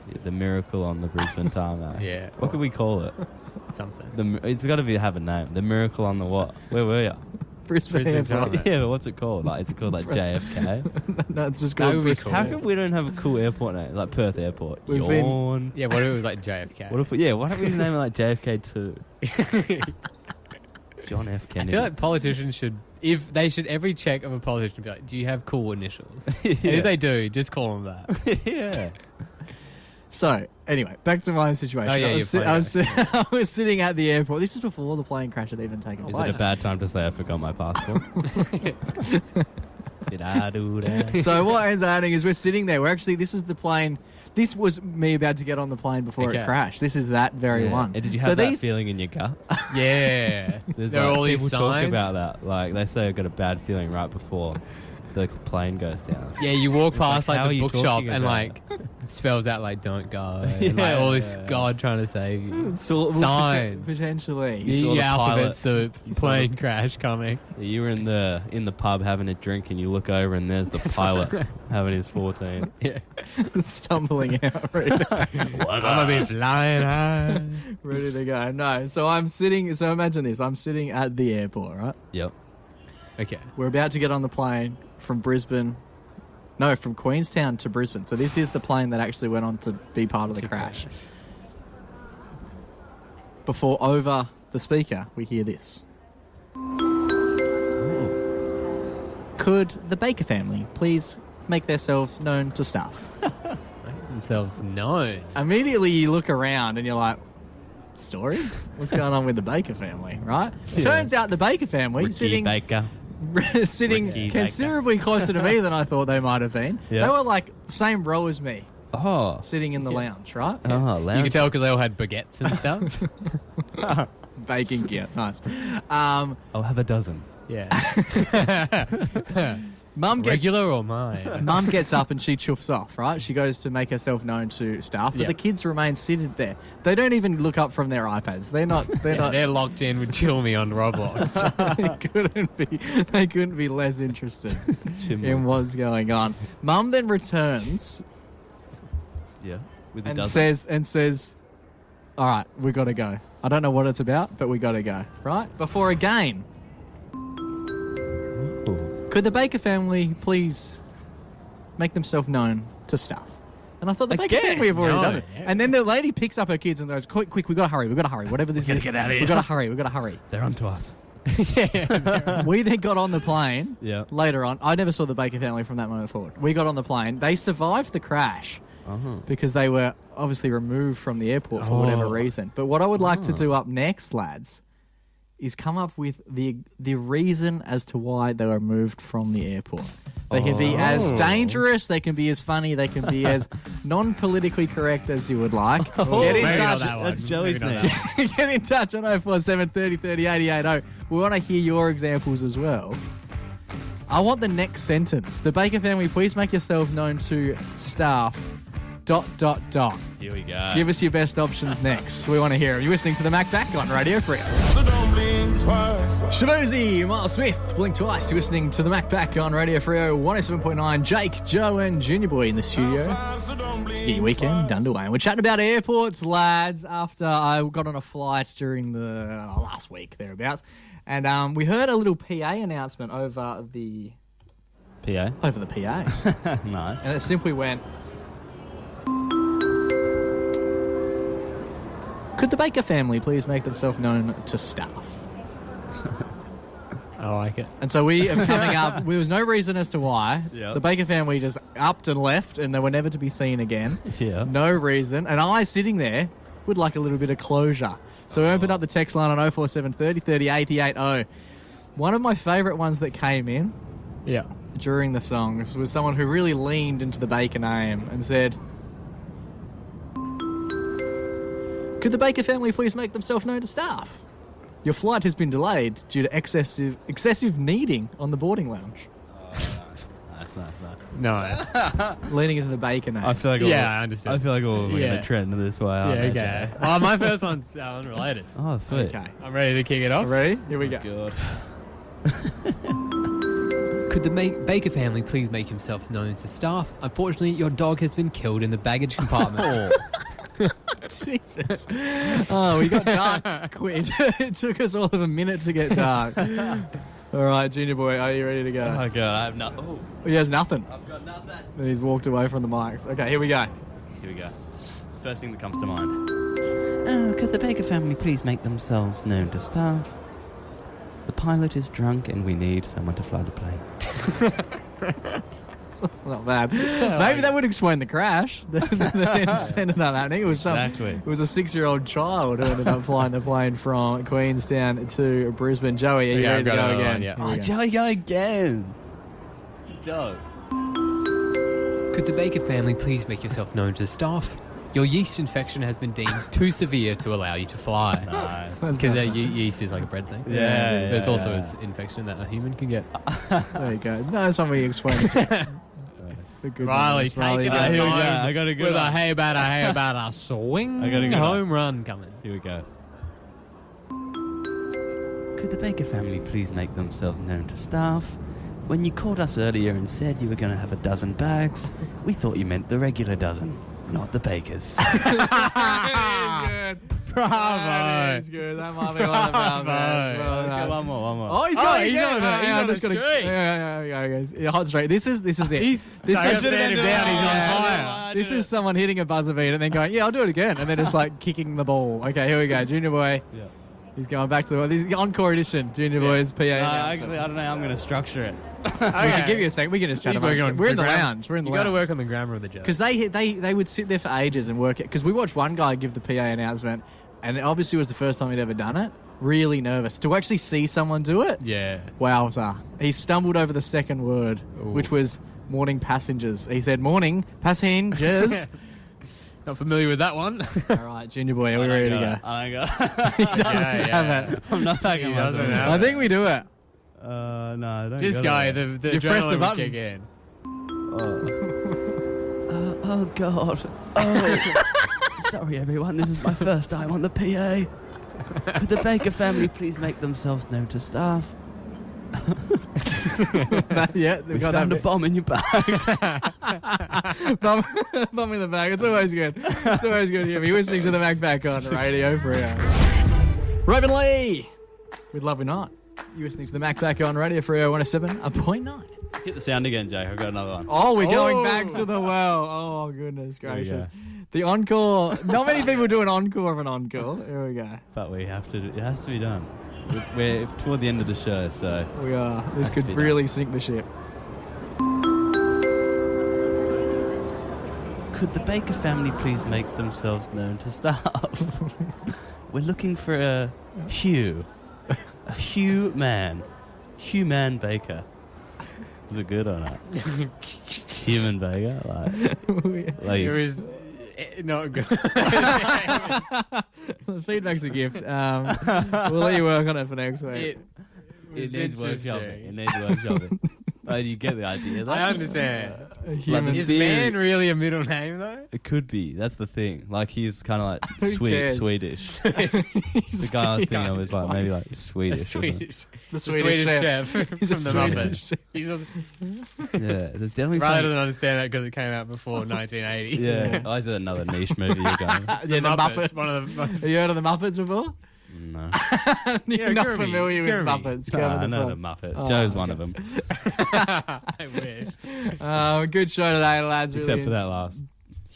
S4: Yeah, the miracle on the Brisbane tarmac.
S3: Yeah.
S4: What could we call it?
S3: Something.
S4: It's got to have a name. The miracle on the what? Where were you?
S5: Brisbane
S3: Brisbane
S5: airport.
S3: tarmac.
S4: Yeah, but what's it called? Like, is it called like JFK?
S5: No, it's just
S3: That
S5: called
S3: would be
S5: Brisbane.
S3: cool.
S4: How come we don't have a cool airport name? Like Perth Airport.
S5: We've been-
S4: Yawn.
S3: Yeah, what if it was like JFK?
S4: What if? Yeah, why don't we name it like JFK 2? John F.
S3: I
S4: Kennedy.
S3: feel like politicians should, if they should, every check of a politician be like, do you have cool initials? And
S4: Yeah.
S3: if they do, just call them that.
S4: Yeah.
S5: So, anyway, back to my situation.
S3: Oh, yeah,
S5: I was sitting at the airport. This is before the plane crash had even taken
S4: Is
S5: place.
S4: it a bad time to say I forgot my passport? Did I do that?
S5: So what ends up happening is we're sitting there. We're actually, this is the plane This was me about to get on the plane before it crashed. This is that very one.
S4: And did you have that feeling in your gut?
S3: Yeah.
S4: There's
S3: There are all these
S4: people talk
S3: signs.
S4: about that. Like, they say I got a bad feeling right before the plane goes down.
S3: Yeah, you walk past
S4: like, how
S3: like
S4: are
S3: the
S4: you
S3: bookshop
S4: talking
S3: and
S4: about
S3: like it spells out like "Don't go," and like all this God trying to save you. Signs.
S5: Potentially.
S4: You saw
S3: The
S4: the
S3: alphabet
S4: pilot.
S3: soup,
S4: You saw
S3: plane crash coming.
S4: You were in the pub having a drink, and you look over, and there's the pilot having his 14.
S3: Yeah,
S5: Stumbling out. Ready
S3: I'm gonna be flying high.
S5: ready to go. No. So I'm sitting. So imagine this. I'm sitting at the airport, right?
S4: Yep.
S3: Okay.
S5: We're about to get on the plane from Brisbane. No, from Queenstown to Brisbane. So this is the plane that actually went on to be part of the crash. Before over the speaker, we hear this. Could the Baker family please make themselves known to staff?
S3: Themselves known.
S5: Immediately you look around and you're like, story? What's going on with the Baker family, right? Turns out the Baker family
S4: Ricky
S5: sitting
S4: Baker.
S5: sitting
S4: Ricky
S5: considerably closer to me than I thought they might have been.
S4: Yeah.
S5: They were like same row as me,
S4: Oh.
S5: sitting in the lounge, right?
S4: Oh, lounge.
S3: You can tell because they all had baguettes and stuff.
S5: Baking gear, nice.
S4: I'll have a dozen.
S3: Yeah.
S5: Mum gets
S3: Regular or mine?
S5: Mum gets up and she chuffs off, right? She goes to make herself known to staff, but
S3: Yeah.
S5: the kids remain seated there. They don't even look up from their iPads. They're not.
S3: They're locked in with Cilmi on Roblox.
S5: They couldn't be less interested in what's going on. Mum then returns
S4: Yeah. With a
S5: and
S4: dozen.
S5: says, "All right, we got to go. I don't know what it's about, but we got to go." Right before a game. Could the Baker family please make themselves known to staff? And I thought the Baker
S3: Again?
S5: family have already
S3: No,
S5: done it.
S3: yeah.
S5: And then the lady picks up her kids and goes, quick, we gotta hurry, whatever this is.
S4: get out of here.
S5: We gotta hurry.
S4: They're onto us.
S5: We then got on the plane
S4: Yeah.
S5: later on. I never saw the Baker family from that moment forward. We got on the plane. They survived the crash because they were obviously removed from the airport for whatever reason. But what I would like to do up next, lads, is come up with the reason as to why they were moved from the airport. They can be as dangerous, they can be as funny, they can be as non-politically correct as you would like. Get in
S3: Maybe not
S5: touch.
S3: that one.
S4: That's Joey's
S3: Maybe not
S4: name.
S3: that one.
S5: Get in touch on 047 30 30 880. We want to hear your examples as well. I want the next sentence. The Baker family, please make yourselves known to staff. ...
S4: Here we go.
S5: Give us your best options next. We want to hear it. You're listening to the Mac Back on Radio Free.
S7: So don't blink twice.
S5: Shabozy, Miles Smith, Blink Twice. You're listening to the Mac Back on Radio Freo 107.9. Jake, Joe, and Junior Boy in the studio.
S7: So don't blink
S5: Get your weekend underway. And we're chatting about airports, lads, after I got on a flight during the last week, thereabouts. And we heard a little PA announcement over the
S4: PA.
S5: PA.
S4: Nice.
S5: And it simply went, could the Baker family please make themselves known to staff?
S3: I like it.
S5: And so we are coming up. There was no reason as to why.
S4: Yep.
S5: The Baker family just upped and left, and they were never to be seen again.
S4: Yeah.
S5: No reason. And I, sitting there, would like a little bit of closure. So we opened up the text line on 047 30 30 880. One of my favourite ones that came in
S3: Yeah.
S5: during the songs was someone who really leaned into the Baker name and said, could the Baker family please make themselves known to staff? Your flight has been delayed due to excessive kneading on the boarding lounge.
S4: Nice.
S3: No.
S5: Leaning into the Baker name.
S4: I feel like
S3: I understand.
S4: I feel like we're going
S3: Yeah.
S4: to trend this way.
S3: Yeah, okay. Oh, my first one's unrelated.
S4: Oh, sweet.
S5: Okay.
S3: I'm ready to kick it off.
S5: Ready? Here we go.
S4: God.
S3: Could the Baker family please make himself known to staff? Unfortunately, your dog has been killed in the baggage compartment.
S5: Jesus. Oh, we got dark quick. It took us all of a minute to get dark. All right, Junior Boy, are you ready to go?
S4: Oh, God. I have not. Oh,
S5: He has nothing.
S4: I've got nothing.
S5: And he's walked away from the mics. Okay, here we go.
S4: Here we go. First thing that comes to mind. Could the Baker family please make themselves known to staff? The pilot is drunk and we need someone to fly the plane.
S5: That's not bad. Maybe that would explain the crash that ended up happening. It was
S4: Exactly.
S5: It was a 6-year-old child who ended up flying the plane from Queenstown to Brisbane. Joey, are you
S3: Yeah,
S5: ready to
S3: I've got
S5: go
S3: another
S5: again?
S3: one, yeah.
S5: Here we go.
S4: Joey, go again. Dope.
S3: Could the Baker family please make yourself known to staff? Your yeast infection has been deemed too severe to allow you to fly.
S4: Nice.
S3: Because yeast is like a bread thing.
S4: Yeah,
S3: There's also
S4: yeah.
S3: an infection that a human can get.
S5: There you go. No, that's one we explained. The good
S3: Riley,
S5: ones.
S3: take it
S5: you go.
S3: outside
S4: Here we go. I got a good
S3: with a
S4: one.
S3: hey about a swing
S4: I got a good
S3: home run coming.
S4: Here we go. Could the Baker family please make themselves known to staff? When you called us earlier and said you were going to have a dozen bags, we thought you meant the regular dozen, not the Bakers.
S5: Good.
S3: Bravo.
S5: That is good. That might be one of our best. Well
S4: Let's go
S5: done.
S4: one more.
S5: Oh, he's got it.
S3: he's on a- he's on a streak.
S5: Yeah, hot straight. This is it.
S3: I should have him down. He's on fire.
S5: This is someone hitting a buzzer beat and then going, yeah, I'll do it again, and then just like kicking the ball. Okay, here we go. Junior boy.
S4: Yeah.
S5: He's going back to the encore edition. Junior boy's PA.
S4: Actually, I don't know. I'm going to structure it.
S5: We can give you a second. We can just chat
S3: He's
S5: about
S3: working
S5: it.
S3: on
S5: We're in the
S3: grammar.
S5: lounge. We're in the
S3: You got to
S5: lounge.
S3: work on the grammar of the joke.
S5: Because they would sit there for ages and work it. Because we watched one guy give the PA announcement, and it obviously was the first time he'd ever done it. Really nervous. To actually see someone do it,
S3: Yeah.
S5: wowza. He stumbled over the second word,
S3: Ooh.
S5: which was morning passengers. He said, morning passengers.
S3: Not familiar with that one.
S5: All right, Junior boy, are we ready to go?
S4: I got
S5: He doesn't
S3: Yeah.
S5: have it.
S4: I'm not backing
S3: He
S4: myself.
S3: doesn't have
S5: I think we do it.
S4: No, I don't
S3: This
S4: got
S3: guy,
S4: it.
S3: the
S5: You press the
S3: adrenaline
S5: button.
S3: will kick in.
S4: Oh God. Oh. Sorry, everyone. This is my first time on the PA. Could the Baker family please make themselves known to staff?
S5: Yeah,
S4: We
S5: we've got
S4: found a
S5: that
S4: bomb in your bag.
S5: bomb in the bag. It's always good. It's always good to hear me listening to the Mac back on Radio Freo. Robin Lee with Love Or Not. You're listening to the Mac back on Radio Freo 107.9.
S4: Hit the sound again, Jake. I've got another one.
S5: Oh, we're going
S3: Oh.
S5: back to the well. Oh, goodness
S4: we
S5: gracious.
S4: go.
S5: The encore. Not many people do an encore of an encore. Here we go.
S4: But we have to. It has to be done. We're toward the end of the show, so
S5: We are. This
S4: Has
S5: could
S4: to be
S5: really sink the ship.
S4: could the Baker family please make themselves known to staff? We're looking for a Hugh Man Baker. Is it good or not? Human Baker, like
S3: It was not good.
S5: The feedback's a gift. We'll let you work on it for next week.
S4: it needs
S3: interesting.
S4: workshopping. It needs workshopping. You get the idea. though?
S3: I understand.
S5: Human-
S4: Like
S3: Is
S4: the
S3: man
S4: beard-
S3: really a middle name though?
S4: It could be. That's the thing. Like he's kind of like
S5: Who cares?
S4: Swedish. The guy I was thinking of was like maybe like Swedish. or something.
S3: Swedish.
S5: The
S3: The Swedish chef
S5: He's a
S3: from the
S5: Swedish
S3: Muppets.
S5: chef.
S3: He's also,
S4: Yeah, there's definitely
S3: Riley
S4: some.
S3: doesn't understand that because it came out before 1980.
S4: Yeah, oh, is it another niche movie you're going?
S5: Yeah, the Muppets.
S3: One of the most.
S5: Have you heard of the Muppets before?
S4: No.
S5: You're
S3: Yeah,
S5: not
S3: Gurmy,
S5: familiar with
S3: Gurmy.
S5: Muppets.
S4: I
S5: Kermit
S4: know the
S5: Frog.
S4: Muppet.
S5: Oh,
S4: Joe's one
S5: okay.
S4: of them,
S3: I wish.
S5: Good show today, lads.
S4: except
S5: really.
S4: for that last.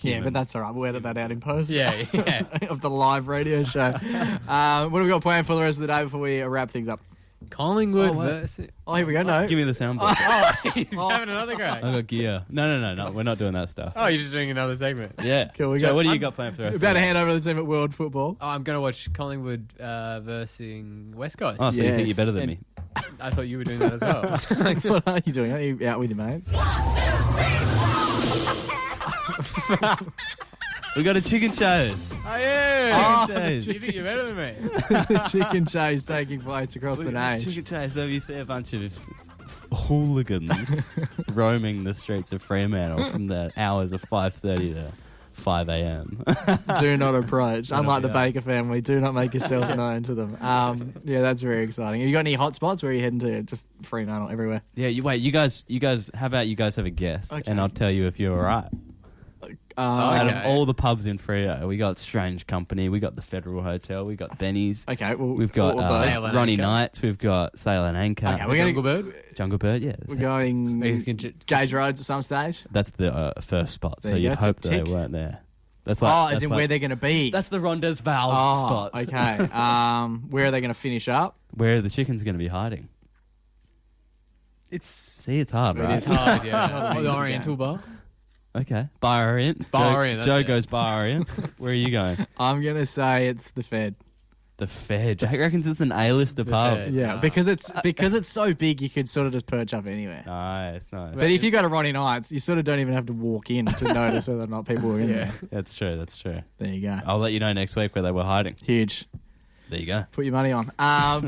S5: Yeah,
S4: human.
S5: but that's all right. We'll edit that out in post.
S3: Yeah, yeah.
S5: Of the live radio show. What have we got planned for the rest of the day before we wrap things up?
S3: Collingwood
S4: Oh, what?
S3: versus.
S5: Oh, here we go. No.
S4: Give me the soundboard.
S3: Oh, he's having another go.
S4: I got gear. No. We're not doing that stuff.
S3: Oh, you're just doing another segment.
S4: Yeah.
S5: Cool, we
S4: Joe,
S5: got-
S4: what do you
S5: I'm
S4: got planned for the rest of
S5: About
S4: the
S5: to
S4: day?
S5: hand over to the team at World Football.
S3: Oh, I'm going to watch Collingwood versus West Coast.
S4: Oh, so you think
S5: Yes.
S4: you're better than
S3: And-
S4: me?
S3: I thought you were doing that as well.
S5: What are you doing? Are you out with your mates?
S4: We got a chicken chase.
S3: Oh, yeah.
S4: Chicken chase.
S3: You think you're better than me?
S5: The chicken chase taking place across the nation.
S4: Chicken chase. So you see a bunch of hooligans roaming the streets of Fremantle from the hours of 5:30 to 5 a.m.
S5: Do not approach. Unlike the
S4: yeah.
S5: Baker family, do not make yourself known to them. Yeah, that's very exciting. Have you got any hot spots? Where are you heading to? Just Fremantle everywhere.
S4: Yeah, you guys. How about you guys have a guess,
S5: Okay.
S4: and I'll tell you if you're all right. Out
S3: Okay.
S4: of all the pubs in Freo, we got Strange Company, we got the Federal Hotel, we got Benny's,
S5: Okay, well,
S4: we've got
S5: all of those.
S3: Sail and
S4: Ronnie
S3: Anchor.
S4: Knights, we've got Sail and Anchor,
S5: Okay, we're
S3: Jungle
S5: gonna
S3: Bird.
S4: Jungle Bird. Yeah,
S5: we're going Gage Roads at some stage.
S4: that's the first spot.
S5: There
S4: So
S5: you
S4: you'd
S5: go, it's a
S4: hope that they
S5: tick.
S4: weren't there. That's
S5: Oh,
S4: like
S5: as in where they're going to be.
S4: that's the Rondes Valves
S5: Oh,
S4: spot.
S5: okay. Where are they going to finish up?
S4: Where the chicken's going to be hiding. See, it's hard,
S5: It
S4: right?
S5: is.
S3: Hard, yeah.
S5: Oh,
S3: The Oriental Bar.
S4: Okay, Bar Orient.
S3: Bar
S4: Joe,
S3: Orient, that's
S4: Joe
S3: it.
S4: goes Bar Orient. Where are you going?
S5: I'm going to say it's the Fed.
S4: The Fair. Jack reckons it's an A-lister pub.
S3: Fair.
S5: Yeah, because it's so big, you could sort of just perch up anywhere.
S4: Nice.
S5: But if you go to Ronnie Knight's, you sort of don't even have to walk in to notice whether or not people are in there.
S4: That's true.
S5: There you go.
S4: I'll let you know next week where they were hiding.
S5: Huge.
S4: There you go.
S5: Put your money on.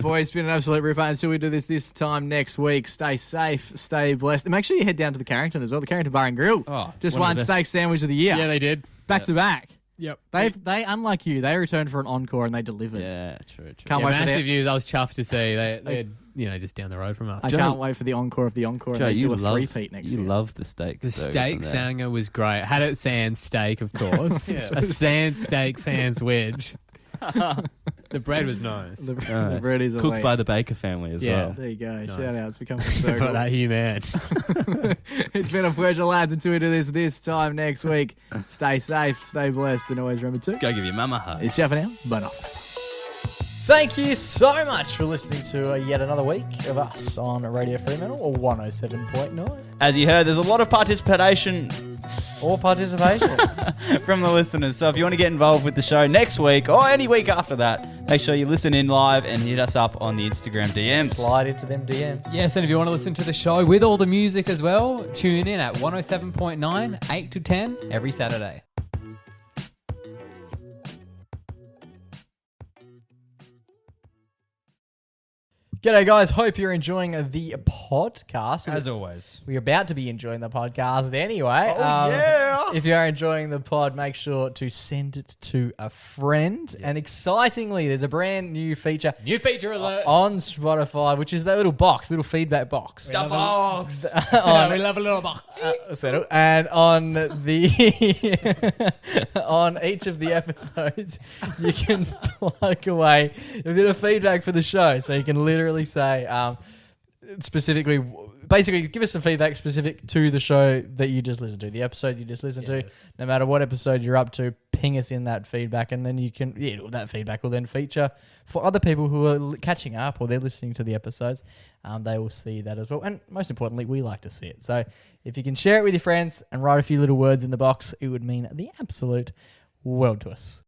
S5: Boys, it's been an absolute ripper. Until we do this time next week, stay safe, stay blessed. And make sure you head down to the Carrington as well, the Carrington Bar and Grill.
S4: Oh,
S5: just
S4: one of
S5: won
S4: the best.
S5: steak sandwich of the year.
S3: Yeah, they did.
S5: Back to back.
S3: Yep.
S5: They unlike you, they returned for an encore and they delivered.
S4: Yeah, true.
S5: Can't
S3: Yeah,
S5: wait for
S3: massive
S5: the,
S3: news. I was chuffed to see they're just down the road from us.
S5: I can't wait for the encore of the encore
S4: Joe,
S5: and they
S4: you
S5: do a
S4: love,
S5: three-peat next
S4: you
S5: year.
S4: love the steak.
S3: The
S4: burgers
S3: steak
S4: from there.
S3: sanger was great. Had it sans steak, of course. A sans steak, sans wedge. The bread was nice.
S5: The
S4: Nice.
S5: bread is
S4: Cooked
S5: elite.
S4: by the Baker family as
S3: Yeah.
S4: well.
S5: There you go.
S3: Nice.
S5: Shout out. It's become a circle.
S3: But that human.
S5: It's been a pleasure, lads. Until we do this time next week, stay safe, stay blessed, and always remember to.
S4: Go give your mum a hug.
S5: It's Jeff for now. Bye now.
S1: Thank you so much for listening to yet another week of us on Radio Fremantle or 107.9.
S11: As you heard, there's a lot of participation
S1: Or participation.
S11: from the listeners. So if you want to get involved with the show next week or any week after that, make sure you listen in live and hit us up on the Instagram DMs.
S1: Slide into them DMs.
S3: Yes, and if you want to listen to the show with all the music as well, tune in at 107.9, 8 to 10 every Saturday.
S1: G'day, guys. Hope you're enjoying the podcast.
S11: As always.
S1: We're about to be enjoying the podcast anyway.
S11: yeah.
S1: If you are enjoying the pod, make sure to send it to a friend. And excitingly, there's a brand new feature
S3: New feature alert.
S1: on Spotify, which is that little box, little feedback box.
S3: The box.
S1: on,
S3: We love a little box.
S1: settle. And on the on each of the episodes, you can plug away a bit of feedback for the show. So you can literally say specifically, basically give us some feedback specific to the show that you just listened to, the episode you just listened to. No matter what episode you're up to, ping us in that feedback, and then you can that feedback will then feature for other people who are catching up or they're listening to the episodes. They will see that as well, and most importantly, we like to see it. So if you can share it with your friends and write a few little words in the box, it would mean the absolute world to us.